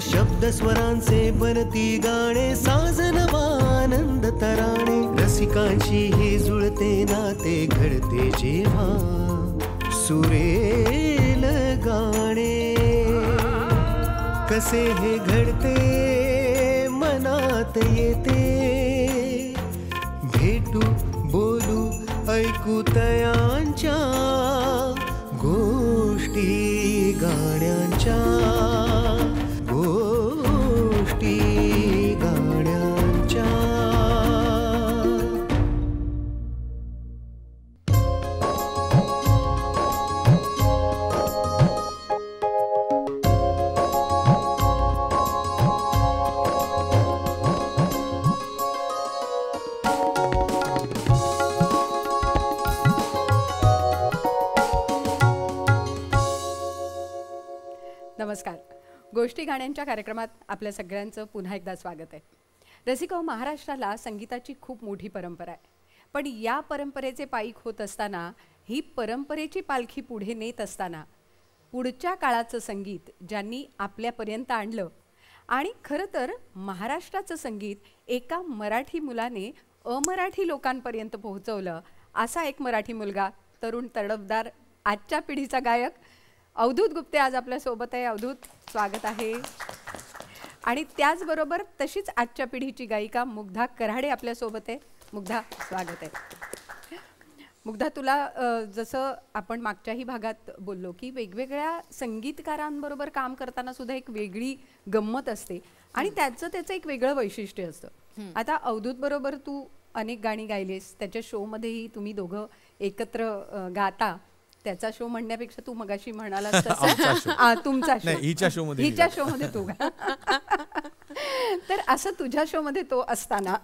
शब्द स्वरांचे बनती गाणे, साज नवानंद तराणे, रसिकांची हे जुळते नाते घडते जेव्हा सुरेल गाणे. कसे हे घडते मनात येते, भेटू बोलू ऐकू तयांच्या गोष्टी गाण्यांच्या, गोष्टी गाण्यांच्या. नमस्कार. गोष्टी गाण्यांच्या कार्यक्रमात आपल्या सगळ्यांचं पुन्हा एकदा स्वागत आहे. रसिको, महाराष्ट्राला संगीताची खूप मोठी परंपरा आहे, पण या परंपरेचे पायीक होत असताना, ही परंपरेची पालखी पुढे नेत असताना, पुढच्या काळाचं संगीत ज्यांनी आपल्यापर्यंत आणलं आणि खरं तर महाराष्ट्राचं संगीत एका मराठी मुलाने अमराठी लोकांपर्यंत पोहोचवलं, असा एक मराठी मुलगा, तरुण तडफदार, आजच्या पिढीचा गायक अवधूत गुप्ते आज आपल्या सोबत आहे. अवधूत, स्वागत आहे. आणि त्याचबरोबर तशीच आजच्या पिढीची गायिका मुग्धा कराडे आपल्या सोबत आहे. मुग्धा, स्वागत आहे. मुग्धा, तुला जसं आपण मागच्याही भागात बोललो की वेगवेगळ्या संगीतकारांबरोबर काम करताना सुद्धा एक वेगळी गंमत असते आणि त्याचं एक वेगळं वैशिष्ट्य असतं. आता अवधूत बरोबर तू अनेक गाणी गायलीस, त्याच्या शोमध्येही तुम्ही दोघं एकत्र गाता. त्याचा शो म्हणण्यापेक्षा तू मगाशी म्हणाला तुमचा शो, हिच्या शो मध्ये तू गा. तर असं तुझ्या शो मध्ये तो असताना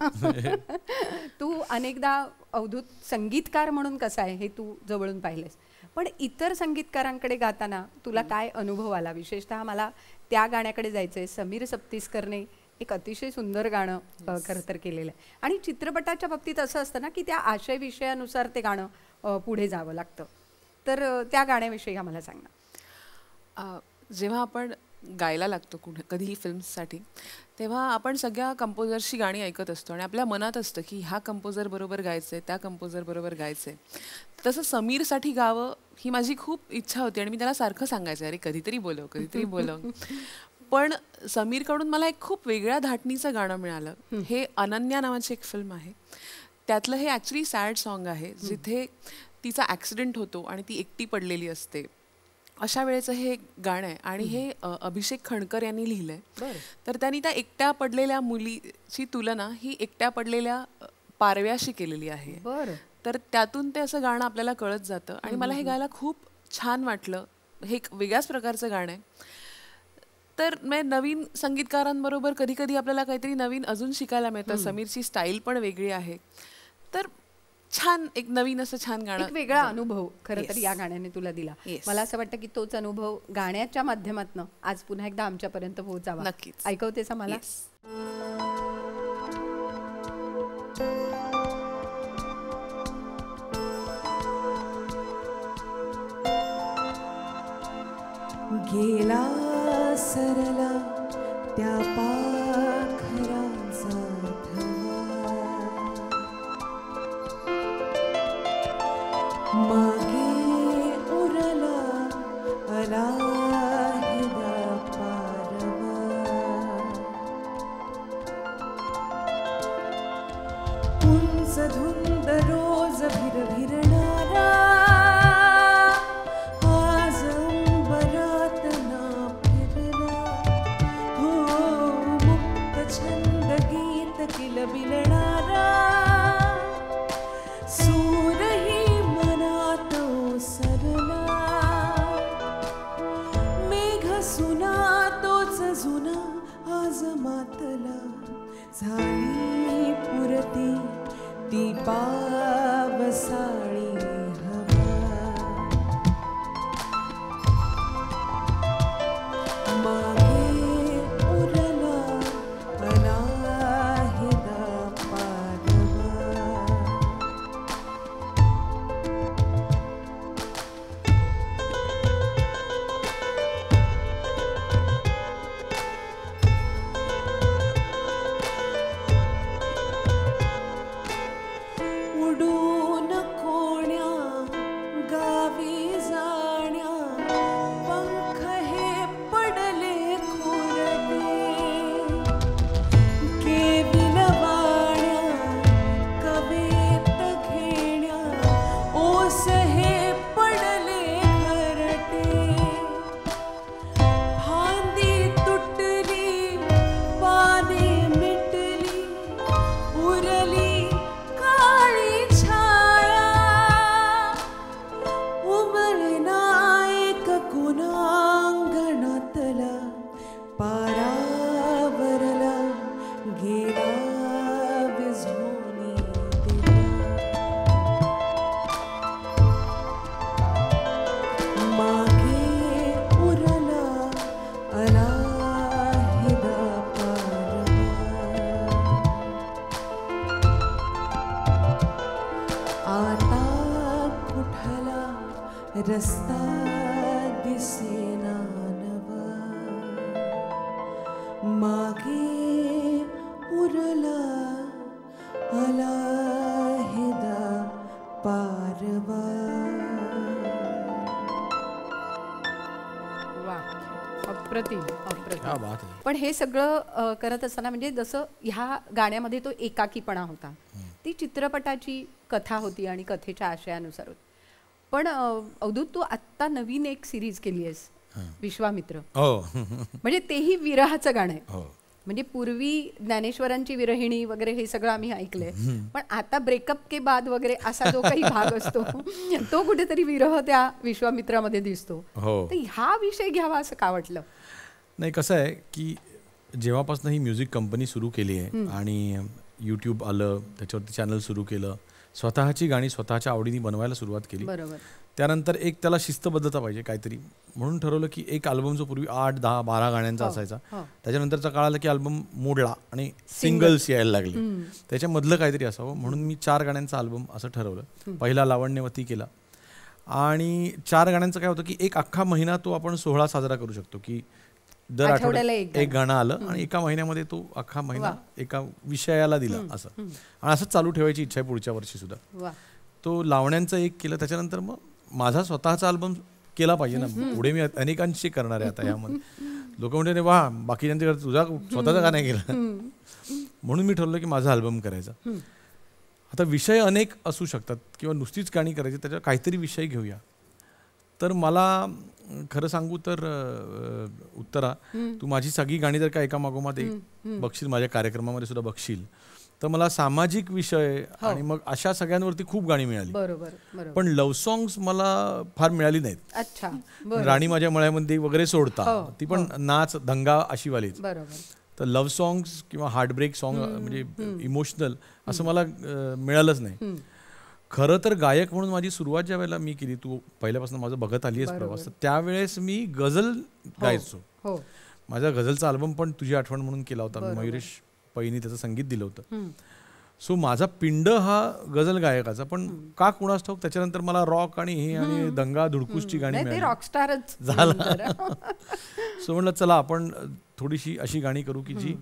तू अनेकदा अवधूत संगीतकार म्हणून कसा आहे हे तू जवळून पाहिलेस, पण इतर संगीतकारांकडे गाताना तुला काय अनुभव आला? विशेषतः मला त्या गाण्याकडे जायचंय. समीर सप्तीसकरने एक अतिशय सुंदर गाणं खरं तर केलेलं आहे आणि चित्रपटाच्या बाबतीत असं असतं ना की त्या आशय विषयानुसार ते गाणं पुढे जावं लागतं. तर त्या गाण्याविषयी आम्हाला सांग ना. जेव्हा आपण गायला लागतो कधीही फिल्म्ससाठी, तेव्हा आपण सगळ्या कंपोजर्सची गाणी ऐकत असतो आणि आपल्या मनात असतं की ह्या कंपोजर बरोबर गायचं आहे, त्या कंपोजर बरोबर गायचं आहे. तसं समीरसाठी गावं ही माझी खूप इच्छा होती आणि मी त्याला सारखं सांगायचं, अरे कधीतरी बोलव, कधीतरी बोलव. पण समीरकडून मला एक खूप वेगळ्या धाटणीचं गाणं मिळालं. हे अनन्या नावाची एक फिल्म आहे, त्यातलं हे ॲक्च्युली सॅड सॉन्ग आहे, जिथे तिचा ॲक्सिडेंट होतो आणि ती एकटी पडलेली असते. अशा वेळेचं हे गाणं आहे आणि हे अभिषेक खणकर यांनी लिहिलं आहे. तर त्यांनी त्या एकट्या पडलेल्या मुलीची तुलना ही एकट्या पडलेल्या पारव्याशी केलेली आहे. तर त्यातून ते असं गाणं आपल्याला कळत जातं आणि मला हे गायला खूप छान वाटलं. हे एक वेगळ्याच प्रकारचं गाणं आहे. तर नवीन संगीतकारांबरोबर कधी कधी आपल्याला काहीतरी नवीन अजून शिकायला मिळतं. समीरची स्टाईल पण वेगळी आहे. तर छान एक नवीन असं छान गाणं, एक वेगळा अनुभव खरं तर या गाण्याने तुला दिला. मला असं वाटतं की तोच अनुभव गाण्याच्या माध्यमातून आज पुन्हा एकदा आमच्यापर्यंत पोहोचावा. नक्कीच. ऐकवतेस मला? गेला सरला त्या पाखरांचा मागे उरला अलाहिदा पारवा, उंच धुंद रोज भिरभिरणारा, आज अंबरात ना फिरला. हो मुक्त छंद गीत किलबिलणारा, सूरही मनात ओसरला. मेघ सुना तोच जुना आज मातला, झाली पुरती ती पावसाळी हवा. मागे उरला अलाहिदा पारवा. रस्ता दिसेना नवा मागे उरला अलाहिदा पारवा. वा, अप्रतिम अप्रतिम. क्या बात आहे. पण हे सगळं करत असताना म्हणजे जसं ह्या गाण्यामध्ये तो एकाकीपणा होता, ती चित्रपटाची कथा होती आणि कथेच्या आशयानुसार होती. पण अवधूत, तू आत्ता नवीन एक सिरीज केली आहेस, विश्वामित्र. हो. म्हणजे तेही विरहाचं गाणं आहे. हो. म्हणजे पूर्वी ज्ञानेश्वरांची विरहिणी वगैरे हे सगळं आम्ही ऐकलंय, पण आता ब्रेकअप के बाद वगैरे असा जो काही भाग असतो तो कुठेतरी विरह त्या विश्वामित्रामध्ये दिसतो. हो. तर हा विषय घ्यावा असं का वाटलं? नाही, कसं आहे की जेव्हापासून ही म्युझिक कंपनी सुरू केली आहे आणि यूट्यूब आलं, त्याच्यावरती चॅनल सुरू केलं, स्वतःची गाणी स्वतःच्या आवडीने बनवायला सुरुवात केली. बरोबर. त्यानंतर एक त्याला शिस्तबद्धता पाहिजे काहीतरी, म्हणून ठरवलं की एक अल्बम जो पूर्वी 8, 10, 12 गाण्यांचा असायचा, त्याच्यानंतरचा काळ आला की अल्बम मोडला आणि सिंगल्स यायला लागले, त्याच्यामधलं काहीतरी असावं, म्हणून मी 4 गाण्यांचा अल्बम असं ठरवलं. पहिला लावण्यवती केला आणि 4 गाण्यांचं काय होतं की एक अख्खा महिना तो आपण सोहळा साजरा करू शकतो की दर आठवड्याला एक गाणं आलं आणि एका महिन्यामध्ये तो अख्खा महिना एका विषयाला दिला असं. आणि असंच चालू ठेवायची इच्छा आहे पुढच्या वर्षी सुद्धा. तो लावण्यांचं एक केलं, त्याच्यानंतर मग माझा स्वतःचा अल्बम केला पाहिजे ना, पुढे मी अनेकांशी करणार आहे आता यामध्ये. लोक म्हणते वा बाकीच्यांच्या तुझा स्वतःचा का नाही केला, म्हणून मी ठरवलं की माझा अल्बम करायचा. आता विषय अनेक असू शकतात किंवा नुसतीच गाणी करायची, त्याच्यावर काहीतरी विषय घेऊया. तर मला खरं सांगू तर उत्तरा, तू माझी सगळी गाणी जर का एका मागोमाग एक बघशील, माझ्या कार्यक्रमामध्ये सुद्धा बघशील, तर मला सामाजिक विषय आणि मग अशा सगळ्यांवरती खूप गाणी मिळाली. बरोबर. पण लव्ह सॉंग्स मला फार मिळाली नाहीत. अच्छा. राणी माझ्या मळ्यामध्ये वगैरे सोडता, ती पण नाच दंगा अशी वालीच. बरोबर. तर लव्ह सॉंग्स किंवा हार्टब्रेक सॉंग म्हणजे इमोशनल असं मला मिळालंच नाही. खरं तर गायक म्हणून माझी सुरुवात ज्या वेळेला मी केली, तू पहिल्यापासून माझं बघत आली आहेस प्रवास, त्यावेळेस मी गझल गायचो. माझा गझलचा अल्बम पण तुझी आठवण म्हणून केला होता, मयुरेश पैनी त्याचं संगीत दिलं होतं. सो माझा पिंड हा गझल गायकाचा, पण का कुणास ठाऊक त्याच्यानंतर मला रॉक आणि हे आणि दंगा धुडकूसची गाणी मिळाली, रॉकस्टारच झालं. सो म्हणलं चला आपण थोडीशी अशी गाणी करू की जी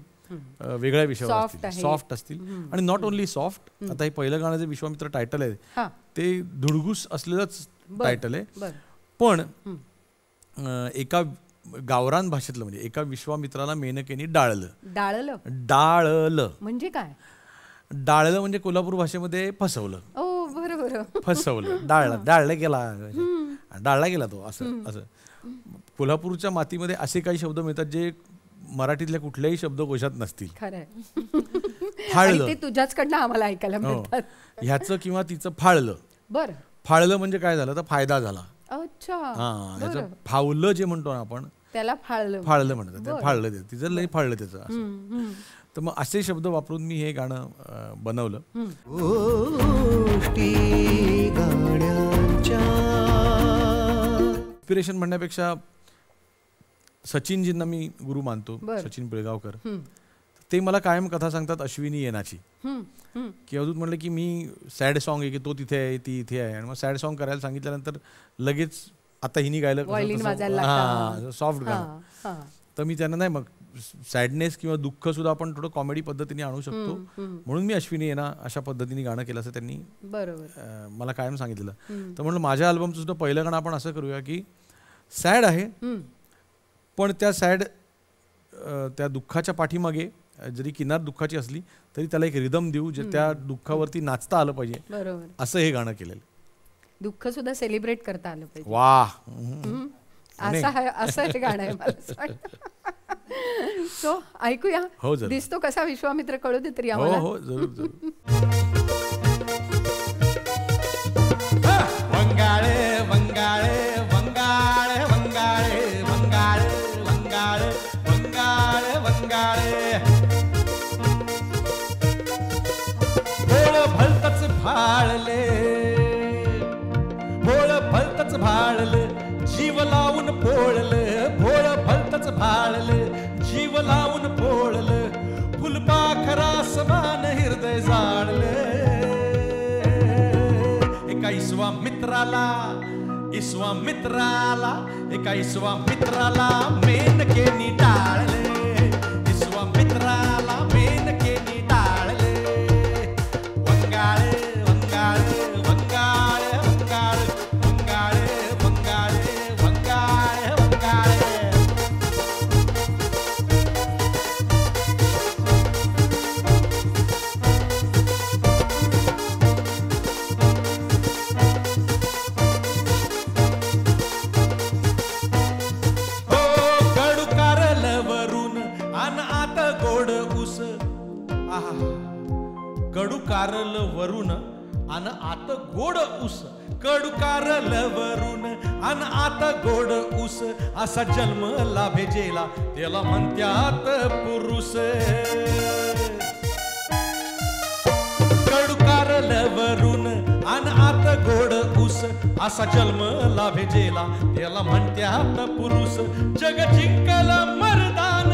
वेगळ्या विषयावर सॉफ्ट असतील. आणि नॉट ओनली सॉफ्ट, आता हे पहिलं गाणं जे विश्वामित्र टायटल आहे ते धुडगूस असलेलंच टायटल आहे, पण एका गावरान भाषेतलं, म्हणजे एका विश्वामित्राला मेनकेने डाळलं म्हणजे काय? डाळलं म्हणजे कोल्हापूर भाषेमध्ये फसवलं. फसवलं, डाळला गेला तो, असं असं. कोल्हापूरच्या मातीमध्ये असे काही शब्द मिळतात जे मराठीतल्या कुठल्याही शब्दकोशात नसतील. फाळलं, तुझ्याचकडनं आम्हाला ऐकायला मिळतात. ह्याचं किंवा तिचं फाळलं. बरं. फाळलं म्हणजे काय झालं तर फायदा झाला. अच्छा. ह्याचं फावलं जे म्हणतो ना आपण, त्याला फाळलं म्हणतात. फाळलं तिचं लई फाळलं त्याचं असं. तर मग असे शब्द वापरून मी हे गाणं बनवलं. इन्स्पिरेशन म्हणण्यापेक्षा सचिनजींना मी गुरु मानतो, सचिन पिळगावकर. ते मला कायम कथा सांगतात अश्विनी येनाची, की अजून म्हणलं की मी सॅड सॉन्ग आहे की तो तिथे आहे ती इथे आहे, आणि मग सॅड सॉन्ग करायला सांगितल्यानंतर लगेच आता हिनी गायलं सॉफ्ट गाणं. तर मी त्यांना नाही, मग सॅडनेस किंवा दुःख सुद्धा आपण थोडं कॉमेडी पद्धतीने आणू शकतो, म्हणून मी अश्विनी येना अशा पद्धतीने गाणं केलं असं त्यांनी मला कायम सांगितलेलं. तर म्हणलं माझ्या अल्बमचं सुद्धा पहिलं गाणं आपण असं करूया की सॅड आहे, पण त्या सॅड त्या दुःखाच्या पाठीमागे जरी किनार दुःखाची असली तरी त्याला एक रिदम देऊ, जे त्या दुःखावरती नाचता आलं पाहिजे, असं हे गाणं केलेलं. दुःख सुद्धा सेलिब्रेट करता आलं पाहिजे. वाह, असं हे गाणं आहे मला. सो ऐकूया. हो, जरूर. दिसतो कसा विश्वामित्र कळू दे तरी आम्हाला. हो जरूर जरूर. वंगाळे वंगाळे वंगाळे वंगाळे वंगाळे वंगाळे वंगाळे वंगाळे भोळ भलतच भाळले, भोळ भलतच भाळले, जीव लावून पोळलं, भोळ भलतच भाळलं, जीव लावून पोळलं, फुलपाखरा समान हृदय जाळलं. एका विश्वामित्राला विश्वामित्राला एका विश्वामित्राला मेनकेनी टाळले, विश्वामित्राला मेनकेनी टाळले. वंगाळे वंगाळे वंगाळे वंगाळे वंगाळे वंगाळे वंगाळे वंगाळे. कडू कारल वरून अन आत गोड ऊस, कडू कारल वरून अन आत गोड ऊस, असा जन्म लाभेजेला त्याला म्हणत्यात पुरुष. कडू कारल वरून अन आत गोड ऊस, असा जन्म लाभेजेला त्याला म्हणत्यात पुरुष. जग जिंकल मर्दान,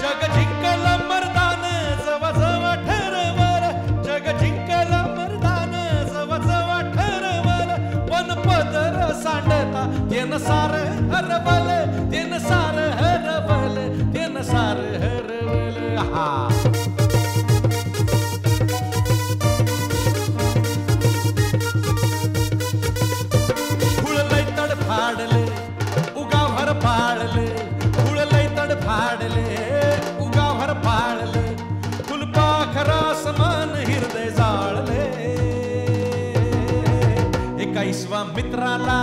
जग जिंकल मर्दान जवा जवा ठरवर, जग जिंकल मर्दान जवा जवा ठरवर. पण पदर सांडता तेन सार हरवल, तेन सार हरवल, तेन सार हरवल. हा फुललय तड फाडले उगाभर फाडले, फुललय तड फाडले उगाभर फाडले. फुलपाखरा समान हृदय जाळले. एका विश्वामित्राला,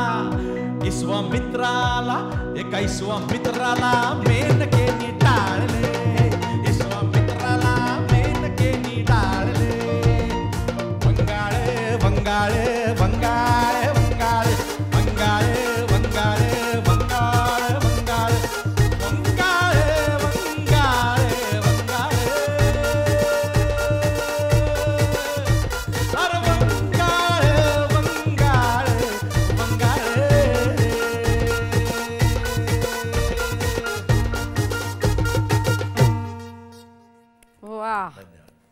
विश्वामित्राला एका विश्वामित्राला मेनकेनी टाळले, विश्वामित्राला मेनकेनी टाळले. वंगाळे वंगाळे वंगाळे वंगाळे वंगाळे वंगाळे वंगाळे वंगाळे वंगाळे वंगाळे वंगाळे. अरे वंगाळे वंगाळे वंगाळे. वा,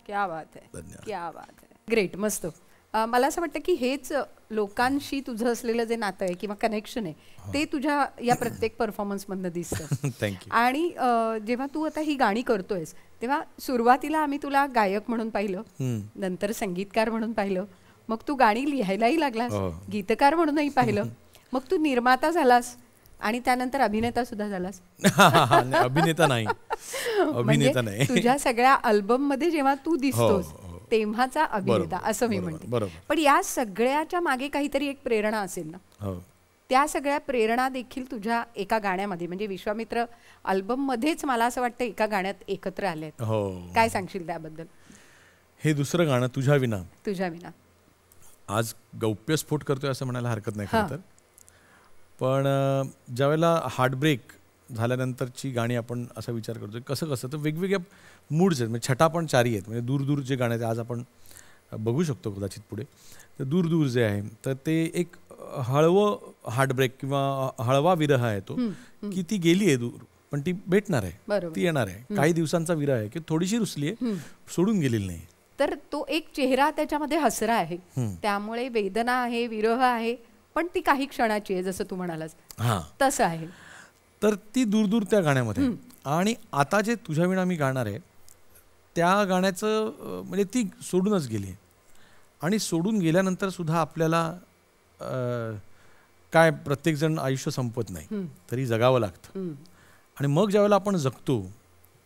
क्या बात आहे, क्या बात आहे. ग्रेट, मस्त. मला असं वाटतं की हेच लोकांशी तुझं असलेलं जे नातं आहे किंवा कनेक्शन आहे ते तुझ्या या प्रत्येक परफॉर्मन्समधनं दिसतं. थँक्यू. आणि जेव्हा तू आता ही गाणी करतोयस तेव्हा सुरुवातीला आम्ही तुला गायक म्हणून पाहिलं, नंतर संगीतकार म्हणून पाहिलं, मग तू गाणी लिहायलाही लागलास, गीतकार म्हणूनही पाहिलं, मग तू निर्माता झालास आणि त्यानंतर अभिनेता सुद्धा झालास. अभिनेता नाही, अभिनेता नाही. तुझ्या सगळ्या अल्बम मध्ये जेव्हा तू दिसतोस तेव्हाचा अभिनेता असं मी म्हणते. पण या सगळ्याच्या मागे काहीतरी एक प्रेरणा असेल ना. त्या सगळ्या प्रेरणा देखील तुझ्या एका गाण्यामध्ये म्हणजे विश्वामित्र अल्बम मध्येच मला असं वाटतं एका गाण्यात एकत्र आलेत. काय सांगशील त्याबद्दल? हे दुसरं गाणं तुझ्या विना, तुझ्या विना आज गौप्यस्फोट करतोय असं म्हणायला हरकत नाही खरं तर. पण ज्यावेळेला हार्टब्रेक झाल्यानंतरची गाणी आपण असा विचार करतोय कसं कसं तर वेगवेगळ्या मूड्स आहेत. म्हणजे छटा पण चारी आहेत. म्हणजे दूर दूर जे गाणे आज आपण बघू शकतो कदाचित पुढे, तर दूर दूर जे आहे तर ते एक हळवं हार्टब्रेक किंवा हळवा विरह आहे तो, की ती गेली आहे दूर पण ती भेटणार आहे, ती येणार आहे. काही दिवसांचा विरह आहे की थोडीशी रुसली आहे, सोडून गेलेली नाही. तर तो एक चेहरा त्याच्यामध्ये हसरा आहे, त्यामुळे वेदना आहे, विरह आहे, पण ती काही क्षणाची आहे जसं तू म्हणालास तसं आहे. तर ती दूर दूर त्या गाण्यामध्ये. आणि आता जे तुझ्या विना मी गाणार आहे त्या गाण्याचं म्हणजे ती सोडूनच गेली आहे. आणि सोडून गेल्यानंतर सुद्धा आपल्याला काय प्रत्येकजण आयुष्य संपत नाही, तरी जगावं लागतं. आणि मग ज्यावेळेला आपण जगतो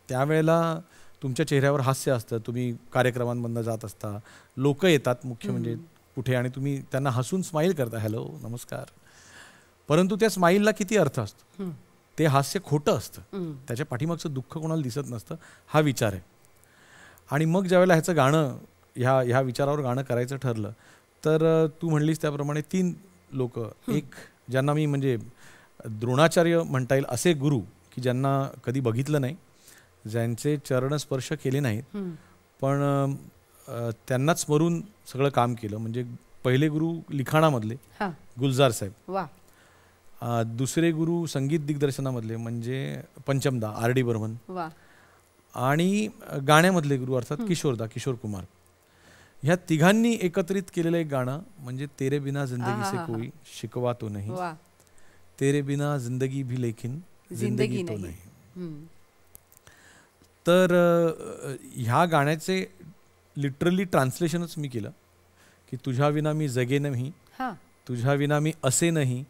त्यावेळेला तुमच्या चेहऱ्यावर हास्य असतं. तुम्ही कार्यक्रमांमधनं जात असता, लोक येतात मुख्य म्हणजे कुठे आणि तुम्ही त्यांना हसून स्माईल करता, हॅलो नमस्कार. परंतु त्या स्माईलला किती अर्थ असतो, ते हास्य खोटं असतं, त्याच्या पाठीमागचं दुःख कोणाला दिसत नसतं, हा विचार आहे. आणि मग ज्यावेळेला ह्याचं गाणं ह्या विचारावर गाणं करायचं ठरलं तर तू म्हणलीस त्याप्रमाणे 3 लोक, एक ज्यांना मी म्हणजे द्रोणाचार्य म्हणता येईल असे गुरु की ज्यांना कधी बघितलं नाही, ज्यांचे चरण स्पर्श केले नाहीत, पण त्यांनाच स्मरून सगळं काम केलं. म्हणजे पहिले गुरु लिखाणामधले गुलजार साहेब, दुसरे गुरु संगीत दिग्दर्शनामधले म्हणजे पंचमदा RD बर्मन, आणि गाण्यामधले गुरु अर्थात किशोर कुमार. ह्या तिघांनी एकत्रित केलेलं एक गाणं म्हणजे तेरे बिना जिंदगी से कोई शिकवा तो नहीं, वा तेरे बिना जिंदगी भी लेकिन जिंदगी तो नाही. हम्म. तर ह्या गाण्याचे लिटरली ट्रान्सलेशनच मी केलं की तुझ्या विना मी जगे नाही, हा तुझ्या विना मी असे नाही,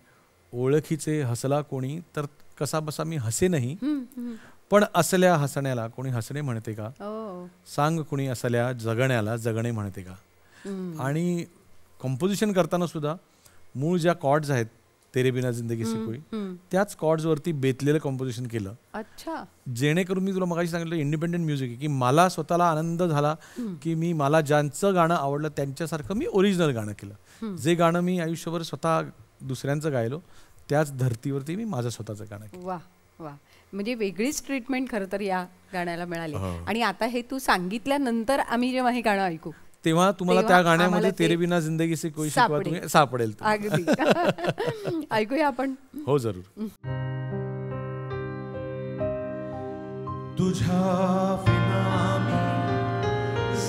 ओळखीचे हसला कोणी तर कसा बसा मी हसे नाही, पण असल्या हसण्याला कोणी हसणे म्हणते का, ओ सांग कुणी असल्या जगण्याला जगणे म्हणते का. आणि कंपोजिशन करताना सुद्धा मूळ ज्या कॉर्ड्स आहेत तेरे बिना जिंदगी से कोई त्याच कॉर्ड्सवरती बेतलेलं कंपोजिशन केलं, अच्छा जेणेकरून मी तुला मगाशी सांगितलं इंडिपेंडेंट म्युझिक आहे की मला स्वतःला आनंद झाला की मला ज्यांचं गाणं आवडलं त्यांच्यासारखं मी ओरिजिनल गाणं केलं. जे गाणं मी आयुष्यभर स्वतः दुसऱ्यांचं गायलो त्याच धर्तीवरती मी माझं स्वतःचं गाणं केलं. वा वा, म्हणजे वेगळीच ट्रीटमेंट खरं तर या गाण्याला मिळाली. आणि आता हे तू सांगितल्यानंतर आम्ही जेव्हा हे गाणं ऐकू तेव्हा तुम्हाला तेव्हा त्या गाण्यामध्ये आम्हाला ते तेरे बिना जिंदगी से कोई शिकवा सापडेल. तुम्ही सापडेल ते. अगदी ऐकूया आपण. हो जरूर. तुझ्या विना मी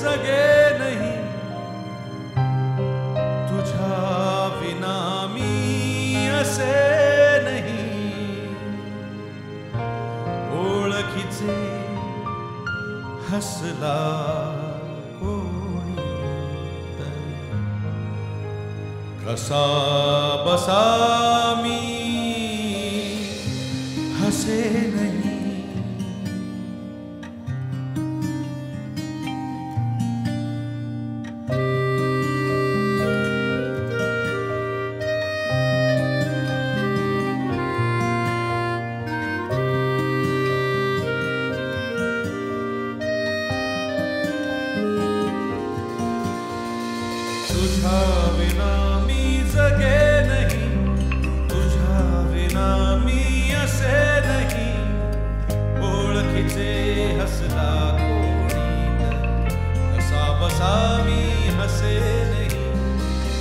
जगे नाही, तुझ्या विना मी असे नाही, ओळखीचे हसला कोणी तर कसा बसा मी हसे नाही. तुझ्या विना मी जगे नाही, तुझ्या विना मी असे नाही, ओळखीचे हसला कोणी तर कसा बसा मी हसे नाही.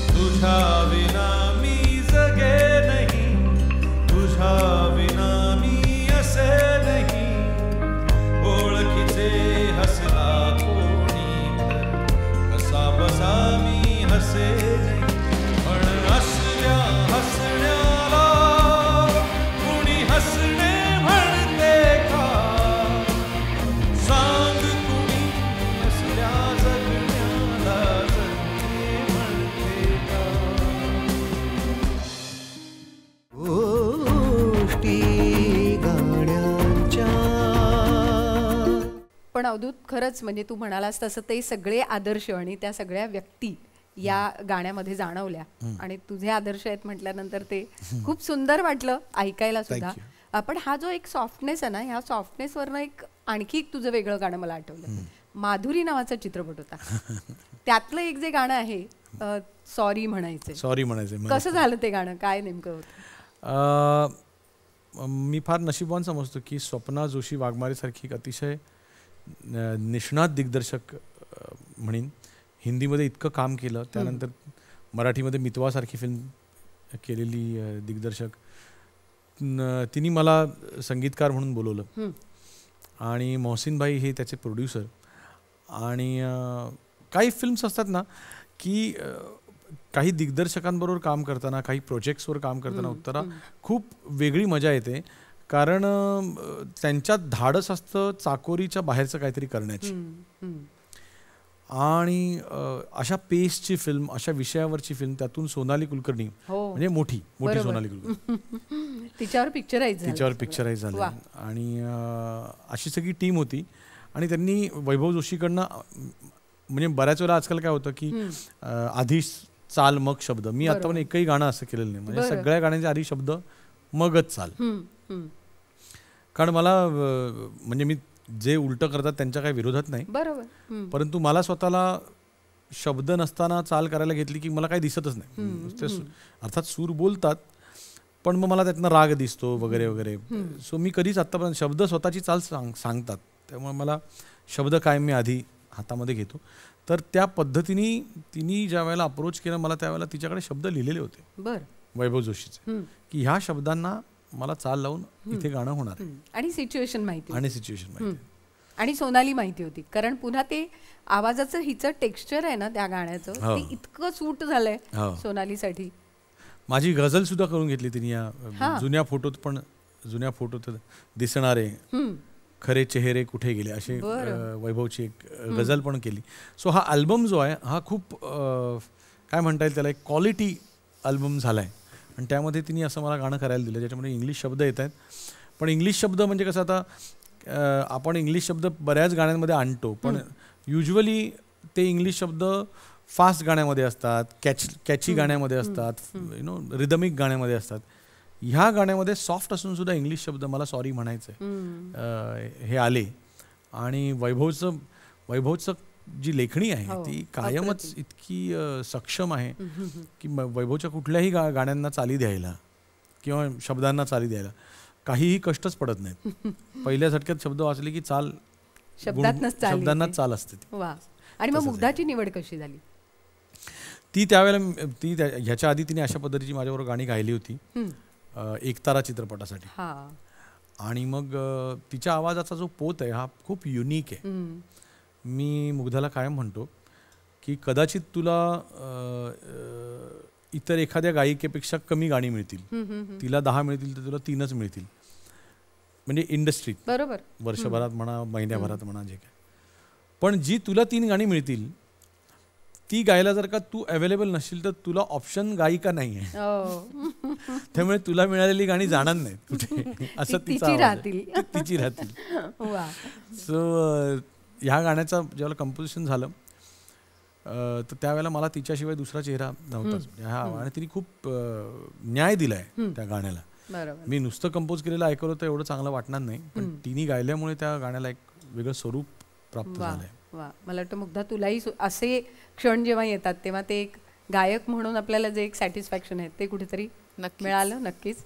तुझ्या विना मी जगे नाही, तुझ्या विना मी असे नाही, ओळखीचे हसला कोणी तर कसा बसा मी हसे नाही. पण असल्या हसण्याला कुणी हसणे म्हणते का, सांग कुणी असल्या जगण्याला जगणे म्हणते का. गोष्टी गाण्यांच्या. पण अवधूत खरंच म्हणजे तू म्हणालास तसं ते सगळे आदर्श आणि त्या सगळ्या व्यक्ती या गाण्यामध्ये जाणवल्या आणि तुझे आदर्श आहेत म्हटल्यानंतर ते खूप सुंदर वाटलं ऐकायला सुद्धा. आपण हा जो एक सॉफ्टनेस आहे ना, ह्या सॉफ्टनेसवरनं एक आणखी एक तुझं वेगळं गाणं मला आठवलं. माधुरी नावाचा चित्रपट होता, त्यातलं एक जे गाणं आहे सॉरी म्हणायचे. सॉरी म्हणायचे. कसं झालं ते गाणं, काय नेमकं होतं? मी फार नशीबवान समजतो की स्वप्ना जोशी वाघमारेसारखी एक अतिशय निष्णात दिग्दर्शक म्हणीन हिंदीमध्ये इतकं काम केलं, त्यानंतर मराठीमध्ये मितवासारखी फिल्म केलेली दिग्दर्शक, तिने मला संगीतकार म्हणून बोलवलं आणि मोहसिन भाई हे त्याचे प्रोड्युसर. आणि काही फिल्म्स असतात ना की काही दिग्दर्शकांबरोबर काम करताना, काही प्रोजेक्ट्सवर काम करताना उत्तरा खूप वेगळी मजा येते, कारण त्यांच्यात धाडस असतं चाकोरीच्या बाहेरचं काहीतरी करण्याची. आणि अशा पेसची फिल्म, अशा विषयावरची फिल्म, त्यातून सोनाली कुलकर्णी म्हणजे मोठी सोनाली कुलकर्णी तिच्यावर पिक्चराइज झालं. आणि अशी सगळी टीम होती आणि त्यांनी वैभव जोशीकडनं म्हणजे बऱ्याच वेळा आजकाल काय होतं की आधी चाल मग शब्द. मी आतापर्यंत एकही गाणं असं केलेलं नाही, म्हणजे सगळ्या गाण्यांच्या आधी शब्द मगच चाल. कारण मला म्हणजे मी जे उलट करतात त्यांच्या काही विरोधात नाही, परंतु मला स्वतःला शब्द नसताना चाल करायला घेतली की मला काही दिसतच नाही. अर्थात सूर बोलतात पण मग मला त्यातनं राग दिसतो वगैरे वगैरे. सो मी कधीच आत्तापर्यंत शब्द स्वतःची चाल सांगतात, त्यामुळे मला शब्द कायम मी आधी हातामध्ये घेतो. तर त्या पद्धतीने तिने ज्या वेळेला अप्रोच केला मला, त्यावेळेला तिच्याकडे शब्द लिहिलेले होते वैभव जोशीचे की ह्या शब्दांना मला चाल लावून इथे गाणं होणार आणि सिच्युएशन माहिती. आणि सोनाली माहिती होती, कारण पुन्हा ते आवाजाचं हिचं टेक्स्चर आहे ना त्या गाण्याचं, हो. ते इतकं सूट झालंय हो. सोनालीसाठी. माझी गझल सुद्धा करून घेतली तिने या हा. जुन्या फोटोत दिसणारे खरे चेहरे कुठे गेले असे वैभवची एक गझल पण केली. सो हा अल्बम जो आहे हा खूप काय म्हणता येईल त्याला एक क्वालिटी अल्बम झाला आहे. आणि त्यामध्ये तिने असं मला गाणं करायला दिलं ज्याच्यामध्ये इंग्लिश शब्द येत आहेत. पण इंग्लिश शब्द म्हणजे कसं, आता आपण इंग्लिश शब्द बऱ्याच गाण्यांमध्ये आणतो, पण युजली ते इंग्लिश शब्द फास्ट गाण्यामध्ये असतात, कॅची गाण्यामध्ये असतात, रिदमिक गाण्यामध्ये असतात. ह्या गाण्यामध्ये सॉफ्ट असून सुद्धा इंग्लिश शब्द, मला सॉरी म्हणायचं हे आले. आणि वैभवचं जी लेखणी आहे ती कायमच इतकी सक्षम आहे की वैभवच्या कुठल्याही गाण्यांना चाली द्यायला किंवा शब्दांना चाली द्यायला काहीही कष्टच पडत नाहीत. पहिल्या झटक्यात शब्द वाचले की चाल शब्दांनाच चाल असते. आणि मग मुग्धाची निवड कशी झाली? ती त्यावेळेला ह्याच्या आधी तिने अशा पद्धतीची माझ्याबरोबर गाणी गायली होती एकतारा चित्रपटासाठी. आणि मग तिच्या आवाजाचा जो पोत आहे हा खूप युनिक आहे. मी मुग्धाला कायम म्हणतो की कदाचित तुला इतर एखाद्या गायिकेपेक्षा कमी गाणी मिळतील, तिला 10 मिळतील तर तुला 3च मिळतील, म्हणजे इंडस्ट्रीत बरोबर वर्षभरात म्हणा महिन्याभरात म्हणा जे काय. पण जी तुला 3 गाणी मिळतील ती गायला जर का तू अवेलेबल नसशील तर तुला ऑप्शन गायिका नाही आहे. त्यामुळे तुला मिळालेली गाणी जाणार नाहीत कुठे, असं तिची राहतील. सो ह्या गाण्याचं ज्यावेळेला कंपोजिशन झालं तर त्यावेळेला मला तिच्याशिवाय दुसरा चेहरा नव्हताच. आणि तिने खूप न्याय दिलाय त्या गाण्याला. मी नुसतं कंपोज केलेलं ऐकलं तर एवढं चांगलं वाटणार नाही, पण तिने गायल्यामुळे त्या गाण्याला एक वेगळं स्वरूप प्राप्त झालंय. मला वाटतं मुग्धा तुलाही असे क्षण जेव्हा येतात तेव्हा ते एक गायक म्हणून आपल्याला जे एक सॅटिस्फॅक्शन आहे ते कुठेतरी मिळालं. नक्कीच.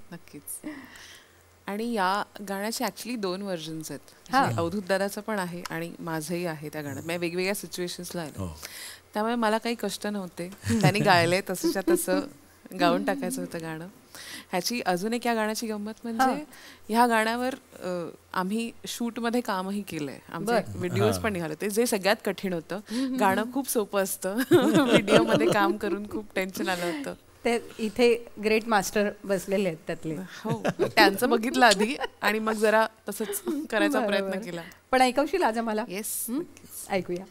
आणि या गाण्याचे ऍक्च्युली 2 व्हर्जन्स आहेत. अवधूत दादाचं पण आहे आणि माझंही आहे त्या गाण्यात. मी वेगवेगळ्या सिच्युएशन्सला आहे, त्यामुळे मला काही कष्ट नव्हते. त्यांनी गायलंय तसंच्या तसं गाऊन टाकायचं होतं गाणं. ह्याची अजून एक या गाण्याची गंमत म्हणजे ह्या गाण्यावर आम्ही शूटमध्ये कामही केलंय. आमचे व्हिडिओज पण निघाले होते, जे सगळ्यात कठीण होतं. गाणं खूप सोपं असतं, व्हिडिओमध्ये काम करून खूप टेन्शन आलं होतं. ते इथे ग्रेट मास्टर बसलेले आहेत त्यातले. हो, त्यांचं बघितलं आधी आणि मग जरा तसंच करायचा प्रयत्न केला. पण ऐकवशील आज मला? येस, ऐकूया.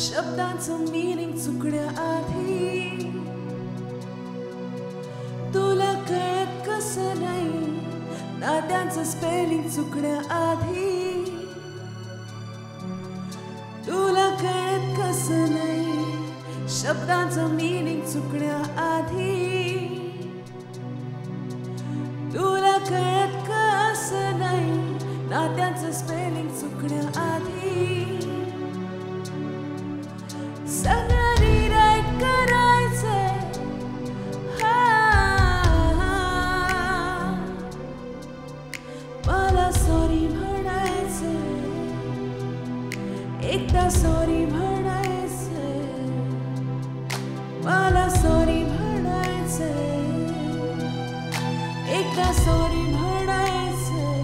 शब्दांचं मीनिंग चुकण्या आधी तुला कळत कसं नाही, नात्यांचं स्पेलिंग चुकण्या आधी तुला कळत कसं नाही, शब्दांचं मीनिंग चुकण्या आधी तुला कळत कसं नाही, नात्यांचं स्पेलिंग चुकण्या आधी सगळं रिराईट करायचंय. मला सॉरी म्हणायचंय, एकदा सॉरी म्हणायचंय, मला सॉरी म्हणायचंय, एकदा सॉरी म्हणायचंय,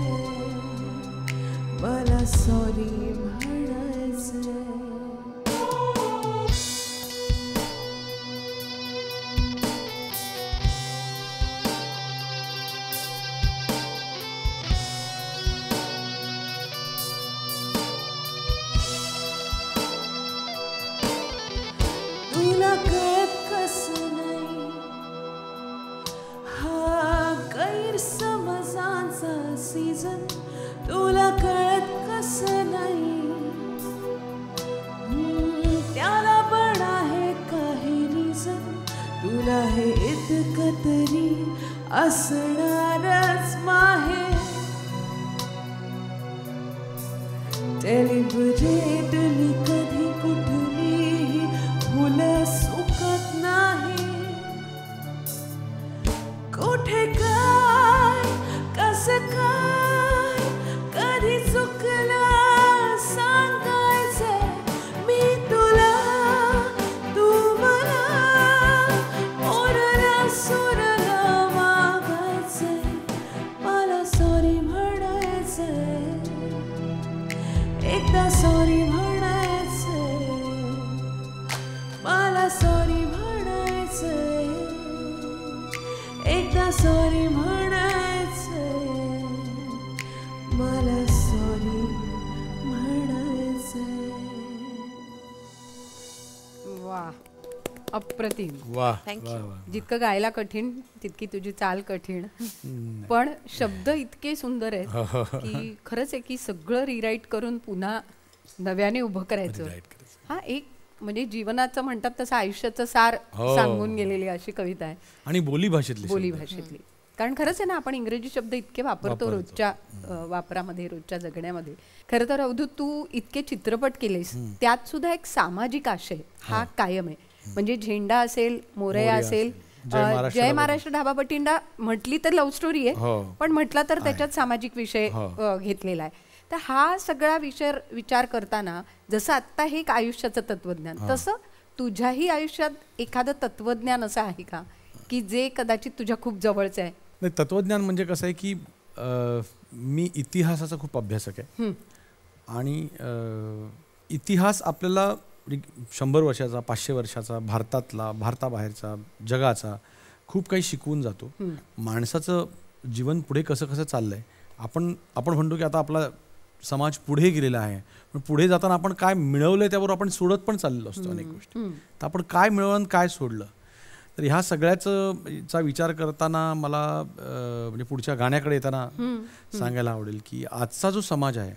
मला सॉरी म्हणायचंय. तुला कळत कसं नाही, हा गैरसमजांचा सीझन तुला कळत कसं नाही, त्याला पण आहे काही रिझन, तुला हे इतकं तरी असणारच माहे. टेलिव्हिजन कधी कुठलीही अप्रतिम. वा Thank वा you. वा. जितकं गायला कठीण तितकी तुझी चाल कठीण, पण शब्द इतके सुंदर आहेत की खरंच आहे की सगळं रिराईट करून पुन्हा नव्याने उभं करायचं. Rewrite करायचं. हा एक म्हणजे जीवनाचं म्हणतात तसं आयुष्याचं सार सांगून गेलेली अशी कविता आहे आणि बोली भाषेतली बोली भाषेतली. कारण खरंच आहे ना, आपण इंग्रजी शब्द इतके वापरतो रोजच्या वापरामध्ये, रोजच्या जगण्यामध्ये. खरं तर अवधूत, तू इतके चित्रपट केलेस, त्यात सुद्धा एक सामाजिक आशय हा कायम आहे. म्हणजे झेंडा असेल, मोरया असेल, जय महाराष्ट्र ढाबा बटिंडा म्हटली तर लव्ह स्टोरी आहे, पण म्हटलं तर त्याच्यात सामाजिक विषय घेतलेला आहे. तर हा सगळा विचार करताना जसं आत्ता हे एक आयुष्याचं तत्वज्ञान, तसं तुझ्याही आयुष्यात एखादं तत्वज्ञान असं आहे का की जे कदाचित तुझ्या खूप जवळचं आहे? नाही, तत्वज्ञान म्हणजे कसं आहे की मी इतिहासाचा खूप अभ्यासक आहे आणि इतिहास आपल्याला 100 वर्षाचा, 500 वर्षाचा, भारतातला, भारताबाहेरचा, जगाचा खूप काही शिकवून जातो. माणसाचं जीवन पुढे कसं कसं चाललंय, आपण म्हणतो की आता आपला समाज पुढे गेलेला आहे, पण पुढे जाताना आपण काय मिळवलंय त्यावर आपण सोडत पण चाललेलो असतो अनेक गोष्टी. तर आपण काय मिळवलं आणि काय सोडलं, तर ह्या सगळ्याचा विचार करताना मला म्हणजे पुढच्या गाण्याकडे येताना सांगायला आवडेल की आजचा जो समाज आहे